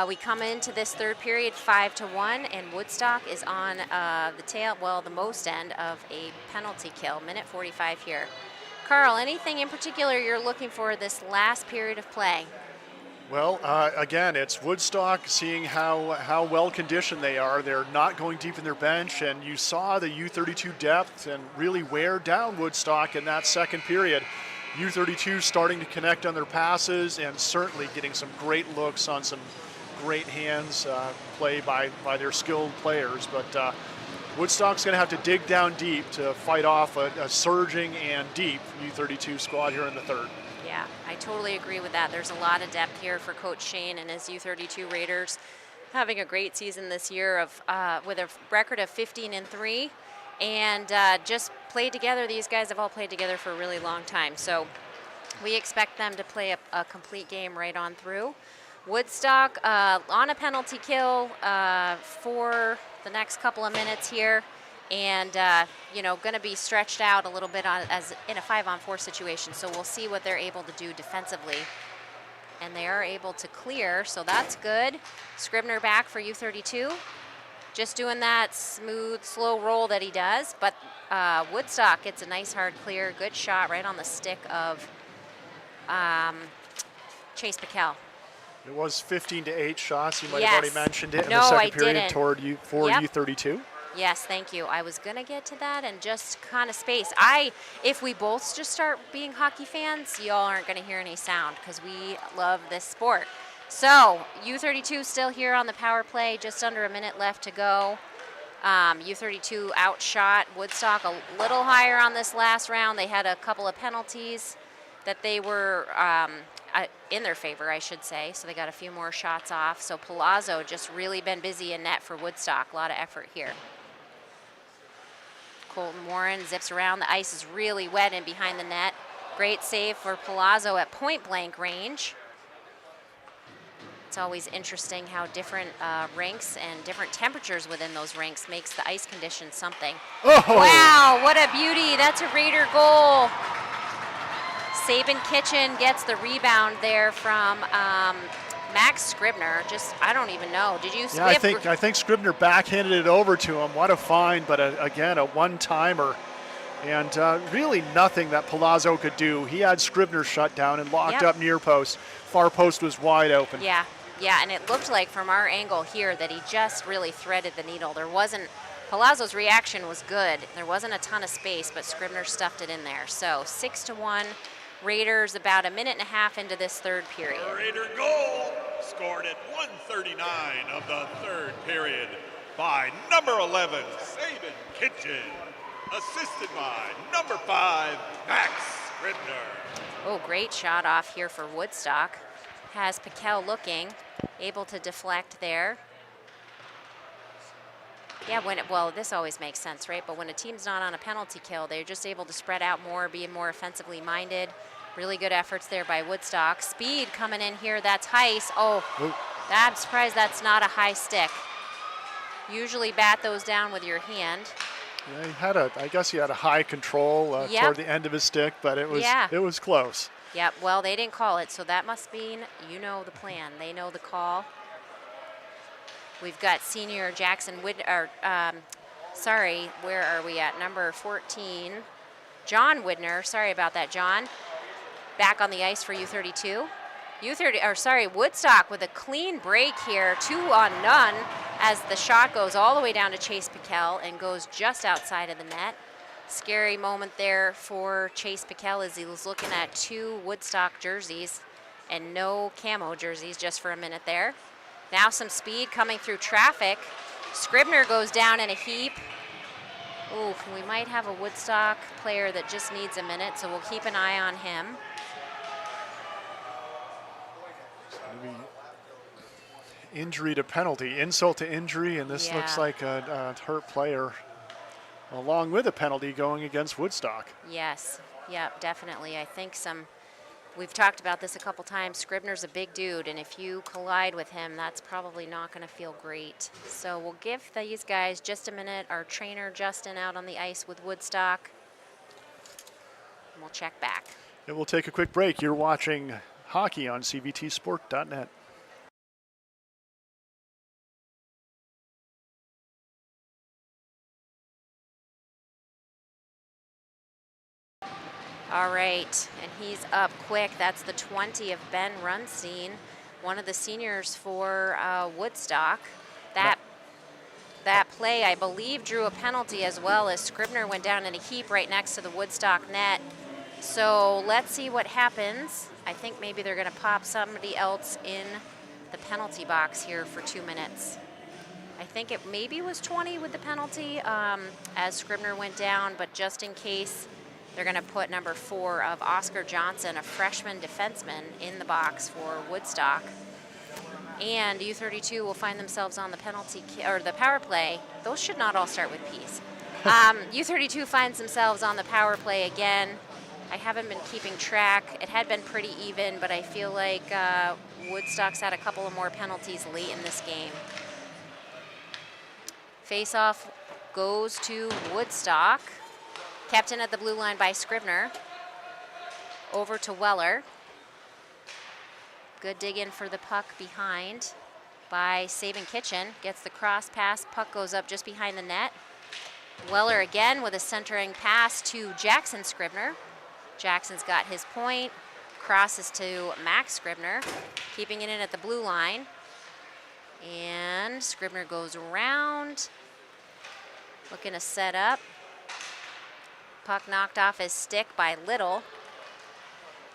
We come into this third period 5-1, and Woodstock is on the most end of a penalty kill, minute 45 here. Carl, anything in particular you're looking for this last period of play? Well, again, it's Woodstock seeing how well conditioned they are. They're not going deep in their bench, and you saw the U-32 depth and really wear down Woodstock in that second period. U-32 starting to connect on their passes and certainly getting some great looks on some great hands play by their skilled players. But Woodstock's going to have to dig down deep to fight off a surging and deep U-32 squad here in the third. Yeah, I totally agree with that. There's a lot of depth here for Coach Shane and his U-32 Raiders, having a great season this year with a record of 15-3, and just played together. These guys have all played together for a really long time, so we expect them to play a complete game right on through. Woodstock on a penalty kill for the next couple of minutes here. And, going to be stretched out a little bit as in a 5-on-4 situation. So we'll see what they're able to do defensively. And they are able to clear, so that's good. Scribner back for U-32. Just doing that smooth, slow roll that he does. But Woodstock gets a nice hard clear. Good shot right on the stick of Chase Piquel. It was 15-8 shots. You might Yes. have already mentioned it in No, the I second period didn't. for Yep. U-32. Yes, thank you. I was going to get to that and just kind of space. If we both just start being hockey fans, y'all aren't going to hear any sound because we love this sport. So, U-32 still here on the power play, just under a minute left to go. U-32 outshot Woodstock a little higher on this last round. They had a couple of penalties that they were in their favor, I should say. So they got a few more shots off. So Palazzo just really been busy in net for Woodstock. A lot of effort here. Colton Warren zips around. The ice is really wet and behind the net. Great save for Palazzo at point blank range. It's always interesting how different rinks and different temperatures within those rinks makes the ice conditions something. Oh. Wow, what a beauty. That's a Raider goal. Saban Kitchen gets the rebound there from Max Scribner. I don't even know. Did you? Yeah, I think Scribner backhanded it over to him. What a find, but again, a one-timer. And really nothing that Palazzo could do. He had Scribner shut down and locked up near post. Far post was wide open. Yeah, and it looked like from our angle here that he just really threaded the needle. Palazzo's reaction was good. There wasn't a ton of space, but Scribner stuffed it in there. So 6-1. Raiders about a minute and a half into this third period. The Raider goal scored at 1:39 of the third period by number 11, Saban Kitchen, assisted by number 5, Max Scribner. Oh, great shot off here for Woodstock. Has Piquel looking, able to deflect there. Yeah, this always makes sense, right? But when a team's not on a penalty kill, they're just able to spread out more, be more offensively minded. Really good efforts there by Woodstock. Speed coming in here, that's Heiss. Oh, I'm surprised that's not a high stick. Usually bat those down with your hand. Yeah, I guess he had a high control toward the end of his stick, but it was close. Yep, well, they didn't call it, so that must mean the plan. They know the call. We've got senior Jackson where are we at? Number 14, John Widner. Sorry about that, John. Back on the ice for U-32. Woodstock with a clean break here, 2-on-none, as the shot goes all the way down to Chase Piquel and goes just outside of the net. Scary moment there for Chase Piquel as he was looking at 2 Woodstock jerseys and no camo jerseys just for a minute there. Now some speed coming through traffic. Scribner goes down in a heap. Ooh, we might have a Woodstock player that just needs a minute, so we'll keep an eye on him. Maybe injury to penalty, insult to injury, and this looks like a hurt player along with a penalty going against Woodstock. Yes, yeah, definitely. I think We've talked about this a couple times. Scribner's a big dude, and if you collide with him, that's probably not going to feel great. So we'll give these guys just a minute. Our trainer, Justin, out on the ice with Woodstock. And we'll check back. And we'll take a quick break. You're watching hockey on CVTsport.net. All right, and he's up quick. That's the 20 of Ben Runstein, one of the seniors for Woodstock. That play, I believe, drew a penalty as well, as Scribner went down in a heap right next to the Woodstock net. So let's see what happens. I think maybe they're going to pop somebody else in the penalty box here for 2 minutes. I think it maybe was 20 with the penalty as Scribner went down, but just in case, they're going to put number 4 of Oscar Johnson, a freshman defenseman, in the box for Woodstock. And U-32 will find themselves on the the power play. Those should not all start with P's. U-32 finds themselves on the power play again. I haven't been keeping track. It had been pretty even, but I feel like Woodstock's had a couple of more penalties late in this game. Face-off goes to Woodstock. Kept in at the blue line by Scribner. Over to Weller. Good dig in for the puck behind by Saban Kitchen. Gets the cross pass. Puck goes up just behind the net. Weller again with a centering pass to Jackson Scribner. Jackson's got his point. Crosses to Max Scribner. Keeping it in at the blue line. And Scribner goes around. Looking to set up. Puck knocked off his stick by Little.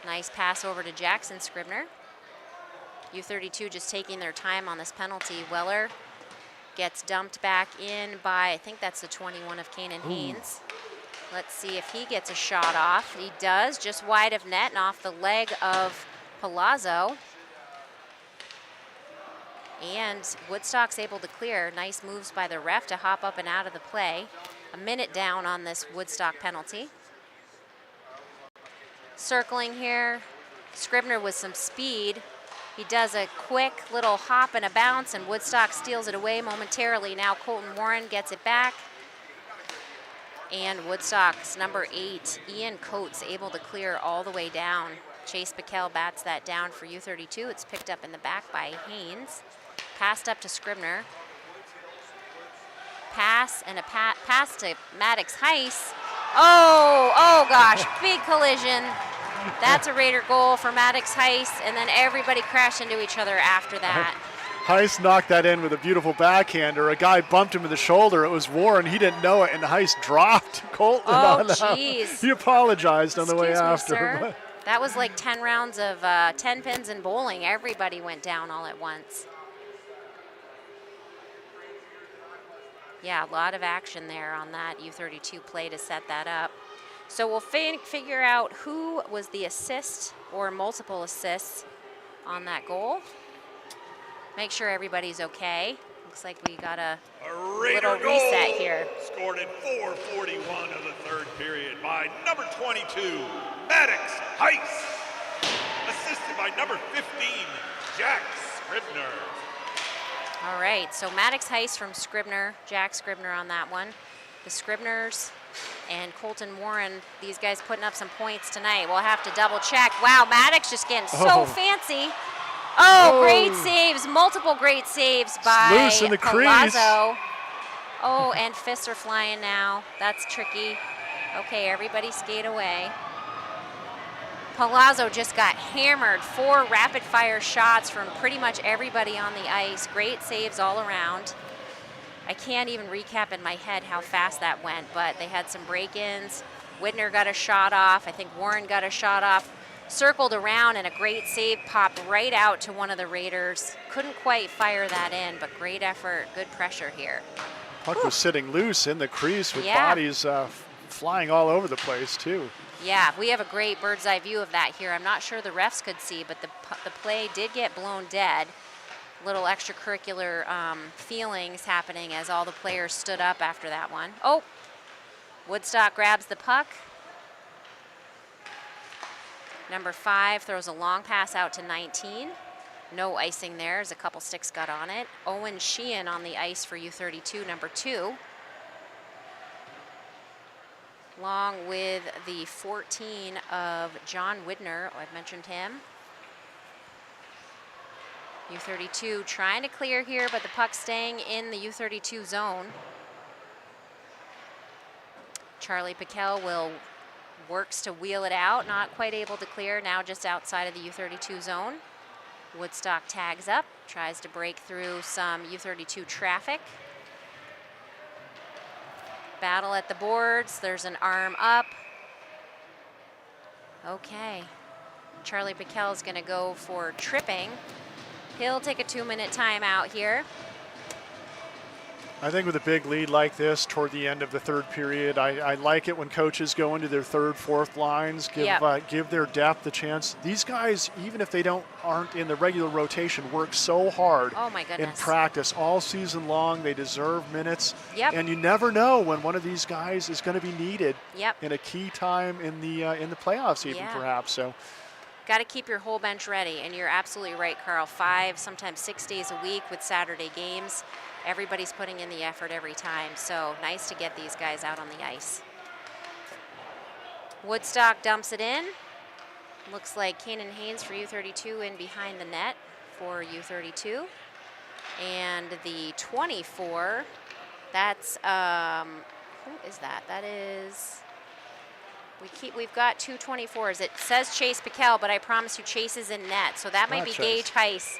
Nice pass over to Jackson Scribner. U-32 just taking their time on this penalty. Weller gets dumped back in by, I think that's the 21 of Kanan Haynes. Let's see if he gets a shot off. He does, just wide of net and off the leg of Palazzo. And Woodstock's able to clear. Nice moves by the ref to hop up and out of the play. A minute down on this Woodstock penalty. Circling here, Scribner with some speed. He does a quick little hop and a bounce, and Woodstock steals it away momentarily. Now Colton Warren gets it back. And Woodstock's number 8, Ian Coates, able to clear all the way down. Chase Bickel bats that down for U-32. It's picked up in the back by Haynes. Passed up to Scribner. Pass and a pass to Maddox Heiss. Oh gosh, big collision. That's a Raider goal for Maddox Heiss, and then everybody crashed into each other after that. Heiss knocked that in with a beautiful backhander. A guy bumped him in the shoulder. It was Warren. He didn't know it, and Heiss dropped Colton. Oh, jeez. He apologized on the way after. Sir. That was like 10 rounds of 10 pins in bowling. Everybody went down all at once. Yeah, a lot of action there on that U-32 play to set that up. So we'll figure out who was the assist or multiple assists on that goal. Make sure everybody's okay. Looks like we got a little reset here. Scored in 4:41 of the third period by number 22, Maddox Heiss. Assisted by number 15, Jack Scribner. All right, so Maddox Heiss from Scribner, Jack Scribner on that one. The Scribners and Colton Warren, these guys putting up some points tonight. We'll have to double check. Wow, Maddox just getting so fancy. Oh, great saves, multiple great saves by Loose in the Palazzo. Oh, and fists are flying now. That's tricky. Okay, everybody skate away. Palazzo just got hammered. 4 rapid-fire shots from pretty much everybody on the ice. Great saves all around. I can't even recap in my head how fast that went, but they had some break-ins. Widner got a shot off. I think Warren got a shot off. Circled around, and a great save popped right out to one of the Raiders. Couldn't quite fire that in, but great effort, good pressure here. Puck was sitting loose in the crease with bodies flying all over the place, too. Yeah, we have a great bird's eye view of that here. I'm not sure the refs could see, but the play did get blown dead. Little extracurricular feelings happening as all the players stood up after that one. Oh, Woodstock grabs the puck. Number 5 throws a long pass out to 19. No icing there as a couple sticks got on it. Owen Sheehan on the ice for U32, number 2. Along with the 14 of John Widner, I've mentioned him. U32 trying to clear here, but the puck's staying in the U32 zone. Charlie Piquel works to wheel it out, not quite able to clear, now just outside of the U32 zone. Woodstock tags up, tries to break through some U32 traffic. Battle at the boards, there's an arm up. Okay, Charlie Piquel is gonna go for tripping. He'll take a 2-minute timeout here. I think with a big lead like this toward the end of the third period, I like it when coaches go into their third, fourth lines, give their depth a chance. These guys, even if they aren't in the regular rotation, work so hard in practice all season long. They deserve minutes. And you never know when one of these guys is going to be needed in a key time in the playoffs even perhaps. So. Got to keep your whole bench ready, and you're absolutely right, Carl. 5, sometimes 6 days a week with Saturday games. Everybody's putting in the effort every time, so nice to get these guys out on the ice. Woodstock dumps it in. Looks like Kanan Haynes for U32 in behind the net for U32. And the 24, that's, who is that? That is... We've got 2 24s. It says Chase Piquel, but I promise you Chase is in net. So that might be Gage Heiss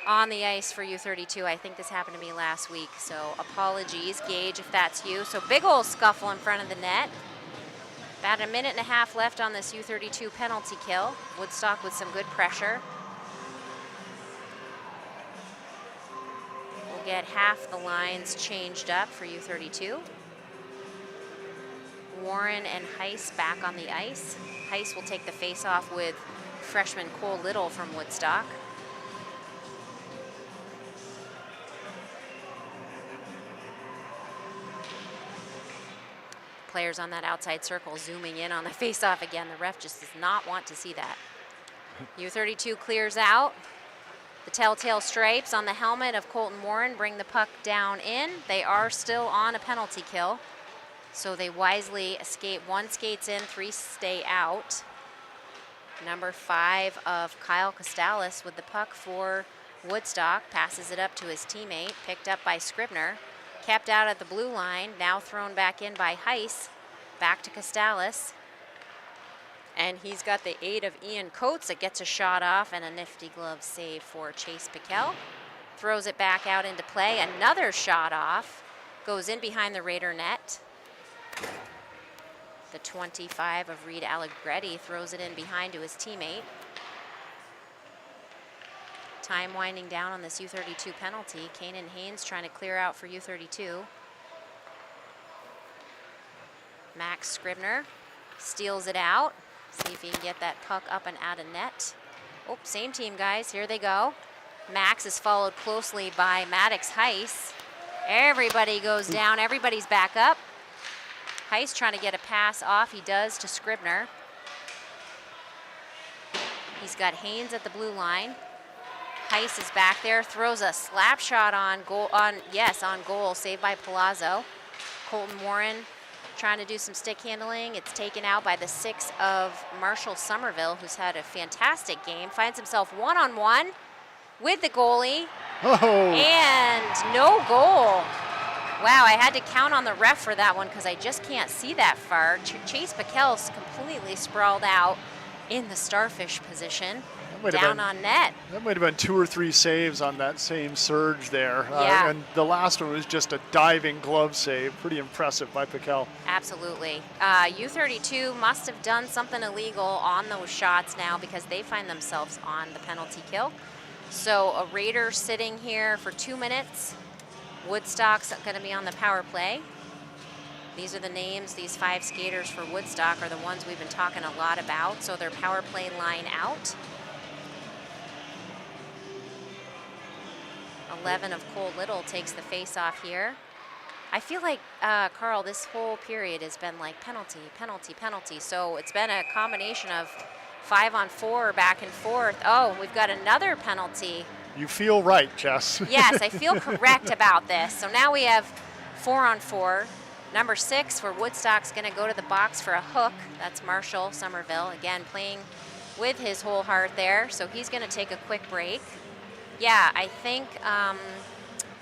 on the ice for U32. I think this happened to me last week. So apologies, Gage, if that's you. So big old scuffle in front of the net. About a minute and a half left on this U32 penalty kill. Woodstock with some good pressure. We'll get half the lines changed up for U32. Warren and Heiss back on the ice. Heiss will take the face-off with freshman Cole Little from Woodstock. Players on that outside circle zooming in on the face-off again. The ref just does not want to see that. U32 clears out. The telltale stripes on the helmet of Colton Warren bring the puck down in. They are still on a penalty kill. So they wisely escape. 1 skates in, 3 stay out. Number 5 of Kyle Costalis with the puck for Woodstock. Passes it up to his teammate. Picked up by Scribner. Kept out at the blue line. Now thrown back in by Heiss. Back to Costalis. And he's got the aid of Ian Coates that gets a shot off and a nifty glove save for Chase Piquel. Throws it back out into play. Another shot off. Goes in behind the Raider net. The 25 of Reed Allegretti throws it in behind to his teammate. Time winding down on this U32 penalty. Kanan Haynes trying to clear out for U32. Max Scribner steals it out. See if he can get that puck up and out of net. Oh, same team, guys. Here they go. Max is followed closely by Maddox Heiss. Everybody goes down. Everybody's back up. Heiss trying to get a pass off. He does to Scribner. He's got Haynes at the blue line. Heiss is back there, throws a slap shot on goal. On goal, saved by Palazzo. Colton Warren trying to do some stick handling. It's taken out by the 6 of Marshall Somerville, who's had a fantastic game. Finds himself one-on-one with the goalie. And no goal. Wow, I had to count on the ref for that one because I just can't see that far. Chase Piquel's completely sprawled out in the starfish position, down on net. That might have been 2 or 3 saves on that same surge there. And the last one was just a diving glove save. Pretty impressive by Piquel. Absolutely. U32 must have done something illegal on those shots now because they find themselves on the penalty kill. So a Raider sitting here for 2 minutes. Woodstock's going to be on the power play. These are the names. These 5 skaters for Woodstock are the ones we've been talking a lot about. So their power play line out. 11 of Cole Little takes the face off here. I feel like, Carl, this whole period has been like penalty, penalty, penalty. So it's been a combination of 5-on-4 back and forth. Oh, we've got another penalty. You feel right, Jess. Yes, I feel correct about this. So now we have 4-on-4. Number 6 for Woodstock's going to go to the box for a hook. That's Marshall Somerville, again playing with his whole heart there. So he's going to take a quick break. Yeah, I think I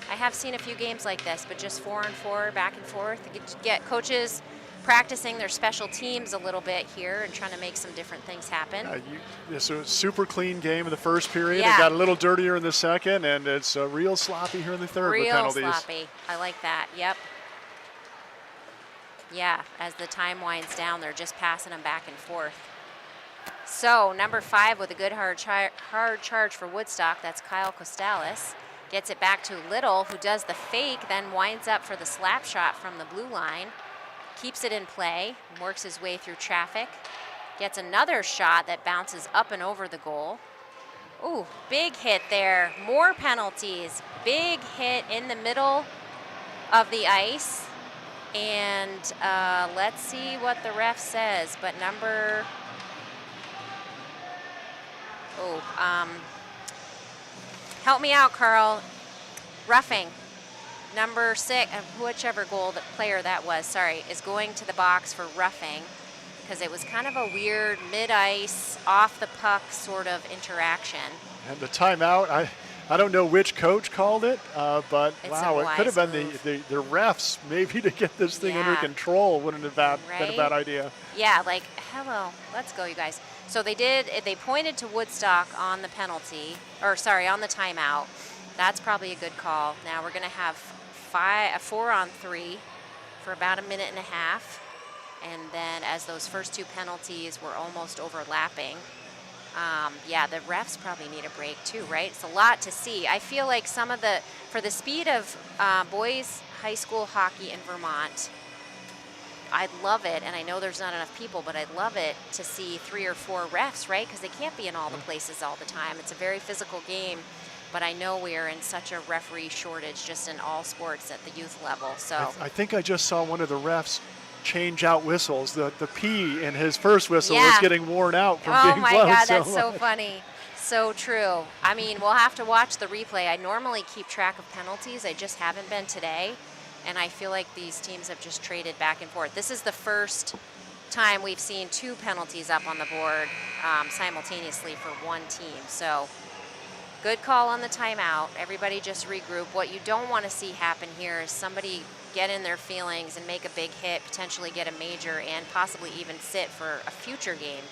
have seen a few games like this, but just 4-on-4 back and forth. Get coaches practicing their special teams a little bit here and trying to make some different things happen. It's a super clean game in the first period. Yeah. It got a little dirtier in the second, and it's real sloppy here in the third with penalties. Real sloppy. I like that. Yep. Yeah, as the time winds down, they're just passing them back and forth. So number 5 with a good hard charge for Woodstock. That's Kyle Costales. Gets it back to Little, who does the fake, then winds up for the slap shot from the blue line. Keeps it in play, works his way through traffic. Gets another shot that bounces up and over the goal. Ooh, big hit there. More penalties. Big hit in the middle of the ice. And let's see what the ref says. But help me out, Carl. Roughing. Number 6, whichever player that was, sorry, is going to the box for roughing because it was kind of a weird mid-ice, off-the-puck sort of interaction. And the timeout, I don't know which coach called it, but It's wow, a it could have been wise the refs maybe to get this thing under control. Wouldn't have been a bad idea. Yeah, like, hello, let's go, you guys. So they pointed to Woodstock on the penalty, or sorry, on the timeout. That's probably a good call. Now we're going to have a 4-on-3 for about a minute and a half. And then as those first 2 penalties were almost overlapping, yeah, the refs probably need a break too, right? It's a lot to see. I feel like for the speed of boys high school hockey in Vermont, I'd love it, and I know there's not enough people, but I'd love it to see 3 or 4 refs, right? Because they can't be in all the places all the time. It's a very physical game. But I know we are in such a referee shortage just in all sports at the youth level. So I think I just saw one of the refs change out whistles. The P in his first whistle was getting worn out from being blown. Oh my God, so that's so funny. So true. I mean, we'll have to watch the replay. I normally keep track of penalties. I just haven't been today. And I feel like these teams have just traded back and forth. This is the first time we've seen 2 penalties up on the board simultaneously for one team. So good call on the timeout. Everybody just regroup. What you don't want to see happen here is somebody get in their feelings and make a big hit, potentially get a major, and possibly even sit for a future game.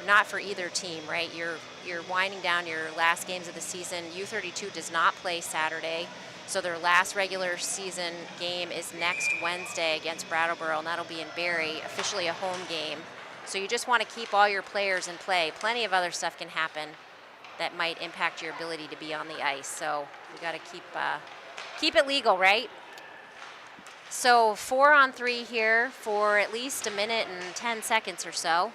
Not for either team, right? You're winding down your last games of the season. U-32 does not play Saturday, so their last regular season game is next Wednesday against Brattleboro, and that'll be in Barrie, officially a home game. So you just want to keep all your players in play. Plenty of other stuff can happen that might impact your ability to be on the ice. So we got to keep it legal, right? So 4-on-3 here for at least a minute and 10 seconds or so.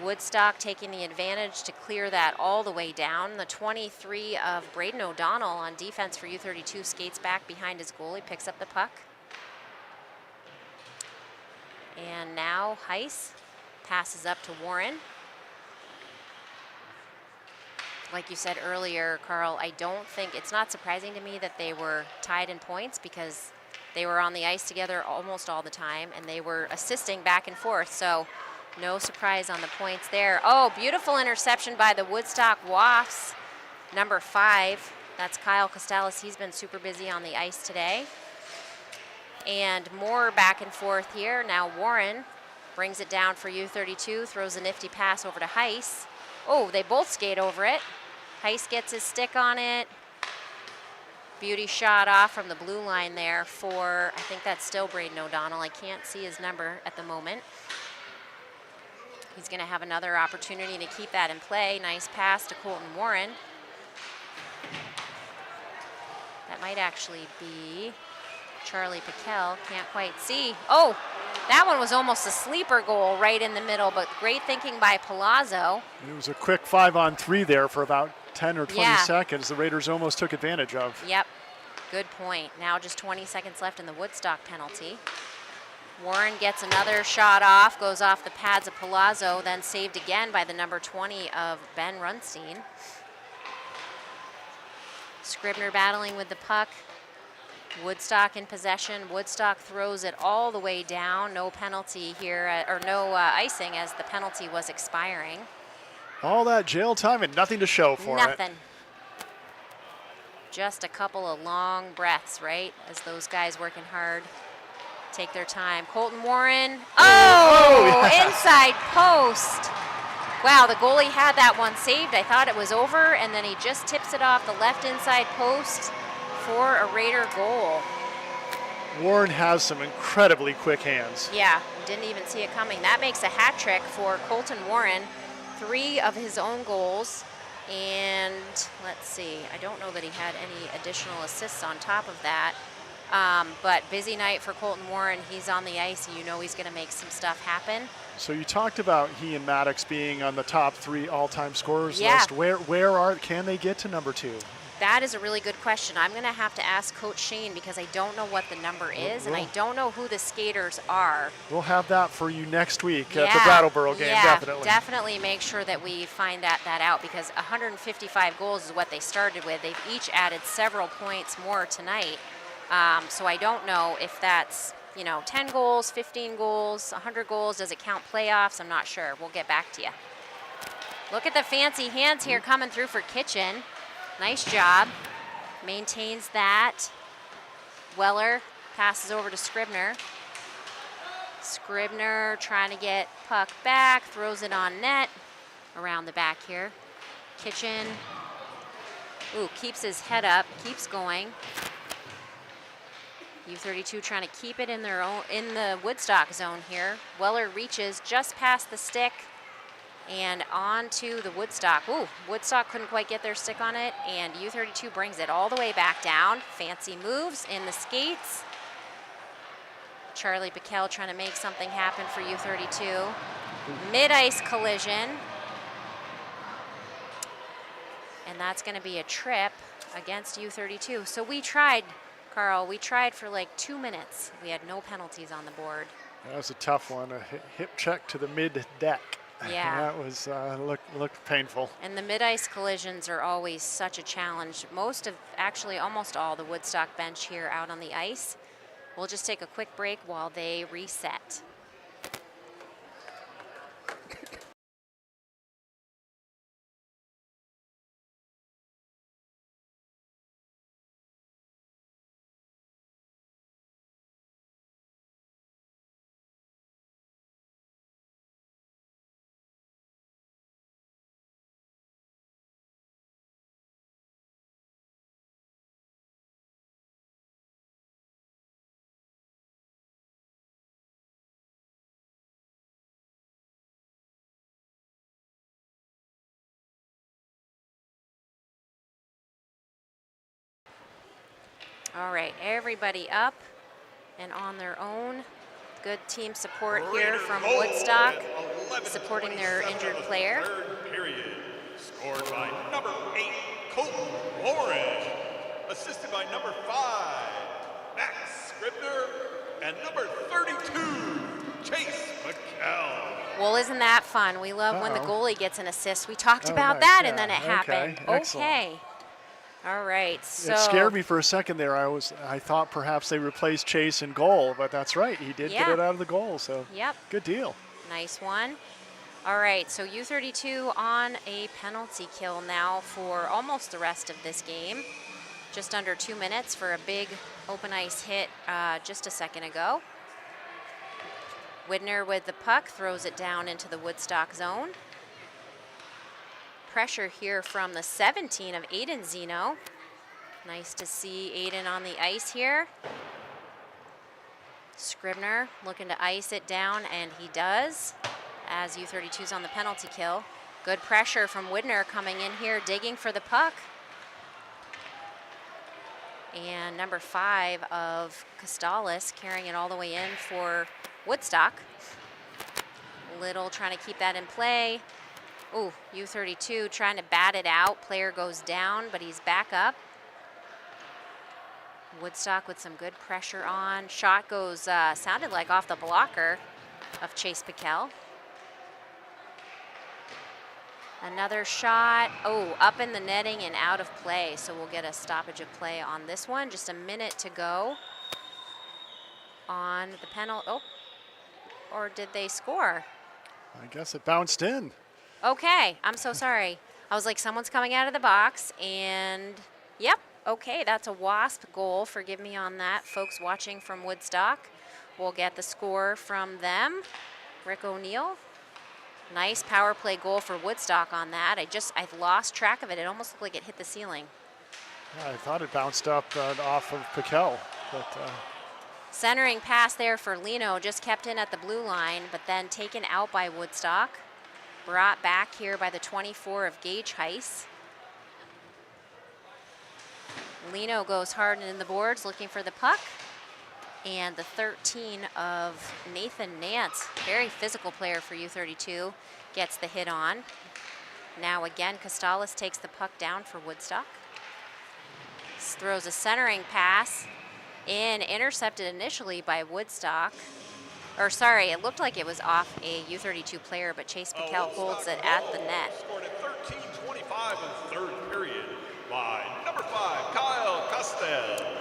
Woodstock taking the advantage to clear that all the way down. The 23 of Braden O'Donnell on defense for U-32 skates back behind his goal. He picks up the puck. And now Heiss passes up to Warren. Like you said earlier, Carl, I don't think, it's not surprising to me that they were tied in points because they were on the ice together almost all the time and they were assisting back and forth. So no surprise on the points there. Oh, beautiful interception by the Woodstock Wasps. Number 5, that's Kyle Costales. He's been super busy on the ice today. And more back and forth here. Now Warren brings it down for U-32, throws a nifty pass over to Heiss. Oh, they both skate over it. Heiss gets his stick on it. Beauty shot off from the blue line there for, I think that's still Braden O'Donnell. I can't see his number at the moment. He's going to have another opportunity to keep that in play. Nice pass to Colton Warren. That might actually be Charlie Piquel. Can't quite see. Oh, that one was almost a sleeper goal right in the middle, but great thinking by Palazzo. It was a quick 5-on-3 there for about 10 or 20 seconds. The Raiders almost took advantage of. Yep, good point. Now just 20 seconds left in the Woodstock penalty. Warren gets another shot off, goes off the pads of Palazzo, then saved again by the number 20 of Ben Runstein. Scribner battling with the puck. Woodstock in possession. Woodstock throws it all the way down. No penalty here, or no icing as the penalty was expiring. All that jail time and nothing to show for it. Nothing. Just a couple of long breaths, right? As those guys working hard take their time. Colton Warren. Oh, yeah. Inside post. Wow, the goalie had that one saved. I thought it was over, and then he just tips it off the left inside post for a Raider goal. Warren has some incredibly quick hands. Yeah, didn't even see it coming. That makes a hat trick for Colton Warren. 3 of his own goals. And let's see, I don't know that he had any additional assists on top of that. But busy night for Colton Warren. He's on the ice, and you know he's going to make some stuff happen. So you talked about he and Maddox being on the top 3 all-time scorers Yeah. list. Can they get to number 2? That is a really good question. I'm going to have to ask Coach Shane because I don't know what the number is, and I don't know who the skaters are. We'll have that for you next week at the Brattleboro game, definitely. Definitely make sure that we find that out because 155 goals is what they started with. They've each added several points more tonight. So I don't know if that's, 10 goals, 15 goals, 100 goals. Does it count playoffs? I'm not sure. We'll get back to you. Look at the fancy hands here coming through for Kitchen. Nice job. Maintains that. Weller passes over to Scribner. Scribner trying to get puck back, throws it on net. Around the back here. Kitchen. Ooh, keeps his head up, keeps going. U-32 trying to keep it in the Woodstock zone here. Weller reaches just past the stick and on to the Woodstock. Ooh, Woodstock couldn't quite get their stick on it, and U-32 brings it all the way back down. Fancy moves in the skates. Charlie Piquel trying to make something happen for U-32. Mid-ice collision. And that's going to be a trip against U-32. So we tried, Carl, for like 2 minutes. We had no penalties on the board. That was a tough one, a hip check to the mid-deck. Yeah. That was looked painful. And the mid-ice collisions are always such a challenge. Almost all the Woodstock bench here out on the ice. We'll just take a quick break while they reset. All right, everybody up and on their own. Good team support here from Woodstock, supporting their injured player. Third period, scored by number 8, Colton Warren, assisted by number 5, Max Scribner, and number 32, Chase McKell. Well, isn't that fun? We love when the goalie gets an assist. We talked about nice. that, Yeah. and then it happened. Excellent. Okay. All right, so. It scared me for a second there. I thought perhaps they replaced Chase in goal, but that's right. He did get it out of the goal, so yep. Good deal. Nice one. All right, so U-32 on a penalty kill now for almost the rest of this game. Just under 2 minutes for a big open ice hit just a second ago. Widner with the puck throws it down into the Woodstock zone. Pressure here from the 17 of Aiden Zeno. Nice to see Aiden on the ice here. Scribner looking to ice it down, and he does, as U-32's on the penalty kill. Good pressure from Widner coming in here, digging for the puck. And number 5 of Costales carrying it all the way in for Woodstock. Little trying to keep that in play. Ooh, U-32 trying to bat it out. Player goes down, but he's back up. Woodstock with some good pressure on. Shot goes, sounded like off the blocker of Chase Piquel. Another shot, up in the netting and out of play. So we'll get a stoppage of play on this one. Just a minute to go on the penalty. Oh, or did they score? I guess it bounced in. Okay, I'm so sorry. I was like, someone's coming out of the box, and yep, okay, that's a Wasp goal. Forgive me on that, folks watching from Woodstock. We'll get the score from them. Rick O'Neill. Nice power play goal for Woodstock on that. I lost track of it. It almost looked like it hit the ceiling. Yeah, I thought it bounced up off of Piquel, but Centering pass there for Lino, just kept in at the blue line, but then taken out by Woodstock. Brought back here by the 24 of Gage Heiss. Lino goes hard in the boards looking for the puck. And the 13 of Nathan Nance, very physical player for U-32, gets the hit on. Now again, Costales takes the puck down for Woodstock. Throws a centering pass in, intercepted initially by Woodstock. Or sorry, it looked like it was off a U-32 player, but Chase Piquel holds it at the net. Scored at 13:25 in third period by number 5, Kyle Costell.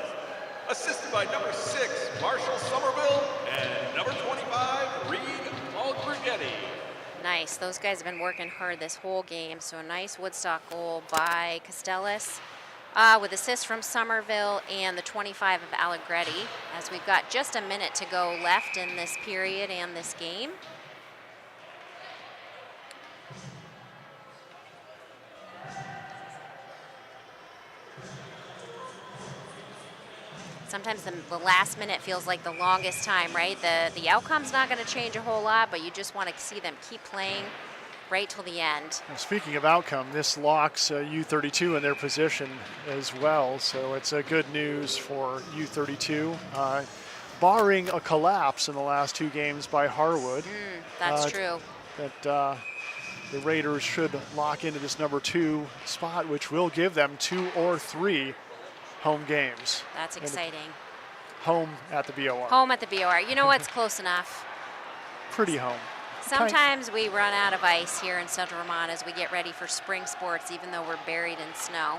Assisted by number 6, Marshall Somerville, and number 25, Reed Algrigetti. Nice, those guys have been working hard this whole game, so a nice Woodstock goal by Costales. With assists from Somerville and the 25 of Allegretti, as we've got just a minute to go left in this period and this game. Sometimes the last minute feels like the longest time, right? The outcome's not going to change a whole lot, but you just want to see them keep playing right till the end. And speaking of outcome, this locks U-32 in their position as well, so it's a good news for U-32. Barring a collapse in the last 2 games by Harwood. That's true. That the Raiders should lock into this number 2 spot, which will give them 2 or 3 home games. That's exciting. Home at the BOR. Home at the BOR. You know what's close enough? Pretty home. Sometimes we run out of ice here in Central Vermont as we get ready for spring sports, even though we're buried in snow.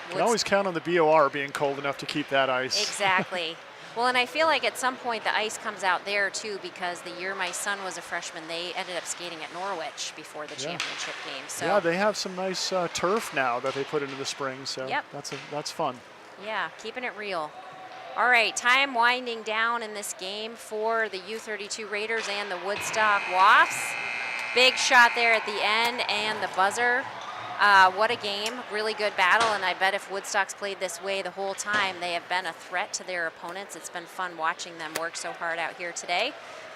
You can always count on the BOR being cold enough to keep that ice. Exactly. Well, and I feel like at some point the ice comes out there too, because the year my son was a freshman, they ended up skating at Norwich before the championship game. So yeah, they have some nice turf now that they put into the spring, so yep. that's fun. Yeah, keeping it real. All right, time winding down in this game for the U-32 Raiders and the Woodstock Wasps. Big shot there at the end and the buzzer. What a game, really good battle, and I bet if Woodstock's played this way the whole time, they have been a threat to their opponents. It's been fun watching them work so hard out here today.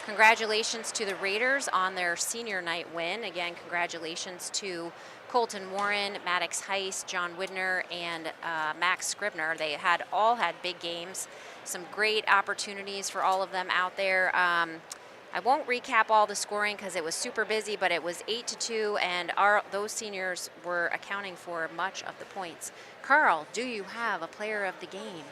Congratulations to the Raiders on their senior night win. Again, congratulations to Colton Warren, Maddox Heiss, John Widner, and Max Scribner. They all had big games, some great opportunities for all of them out there. I won't recap all the scoring because it was super busy, but it was 8-2, and those seniors were accounting for much of the points. Carl, do you have a player of the game?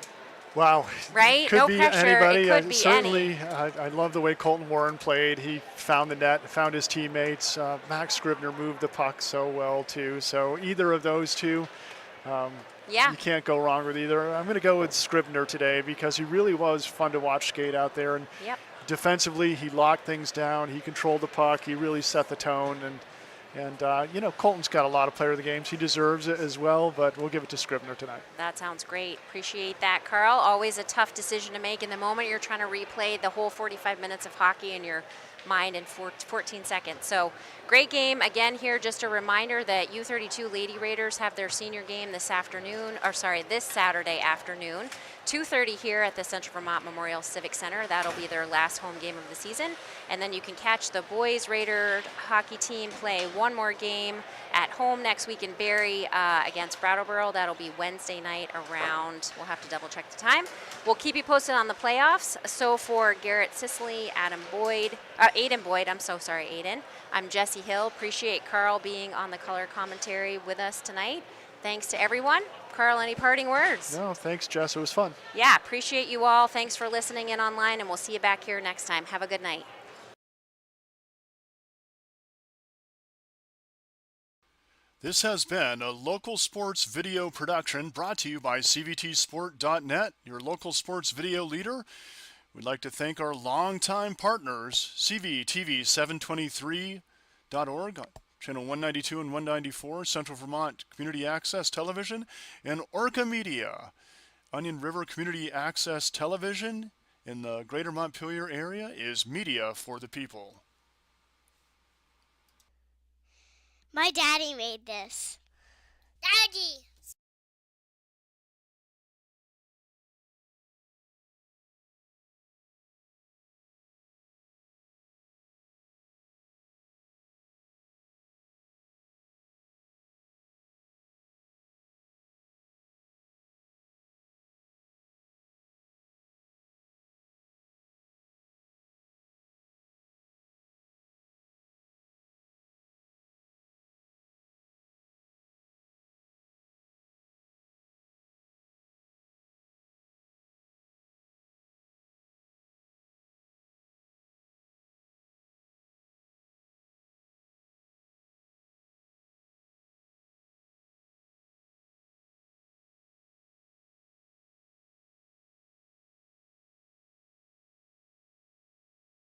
Wow. Right? Could No be pressure. anybody. It could be certainly, any. I love the way Colton Warren played. He found the net, found his teammates. Max Scribner moved the puck so well, too. So either of those two, yeah. you can't go wrong with either. I'm going to go with Scribner today because he really was fun to watch skate out there. And yep. Defensively, he locked things down. He controlled the puck. He really set the tone. And Colton's got a lot of player of the games. He deserves it as well, but we'll give it to Scribner tonight. That sounds great. Appreciate that, Carl. Always a tough decision to make in the moment. You're trying to replay the whole 45 minutes of hockey in your mind in 14 seconds. So great game. Again, here, just a reminder that U-32 Lady Raiders have their senior game this Saturday afternoon. 2:30 here at the Central Vermont Memorial Civic Center. That'll be their last home game of the season. And then you can catch the boys Raider hockey team play one more game at home next week in Barrie against Brattleboro. That'll be Wednesday night around, we'll have to double check the time. We'll keep you posted on the playoffs. So for Garrett Sicily, Aiden Boyd, I'm so sorry, Aiden. I'm Jesse Hill. Appreciate Carl being on the color commentary with us tonight. Thanks to everyone. Carl, any parting words? No, thanks, Jess. It was fun. Yeah, appreciate you all. Thanks for listening in online, and we'll see you back here next time. Have a good night. This has been a local sports video production brought to you by CVTsport.net, your local sports video leader. We'd like to thank our longtime partners, CVTV723.org, channel 192 and 194, Central Vermont Community Access Television, and Orca Media, Onion River Community Access Television in the greater Montpelier area is media for the people. My daddy made this. Daddy!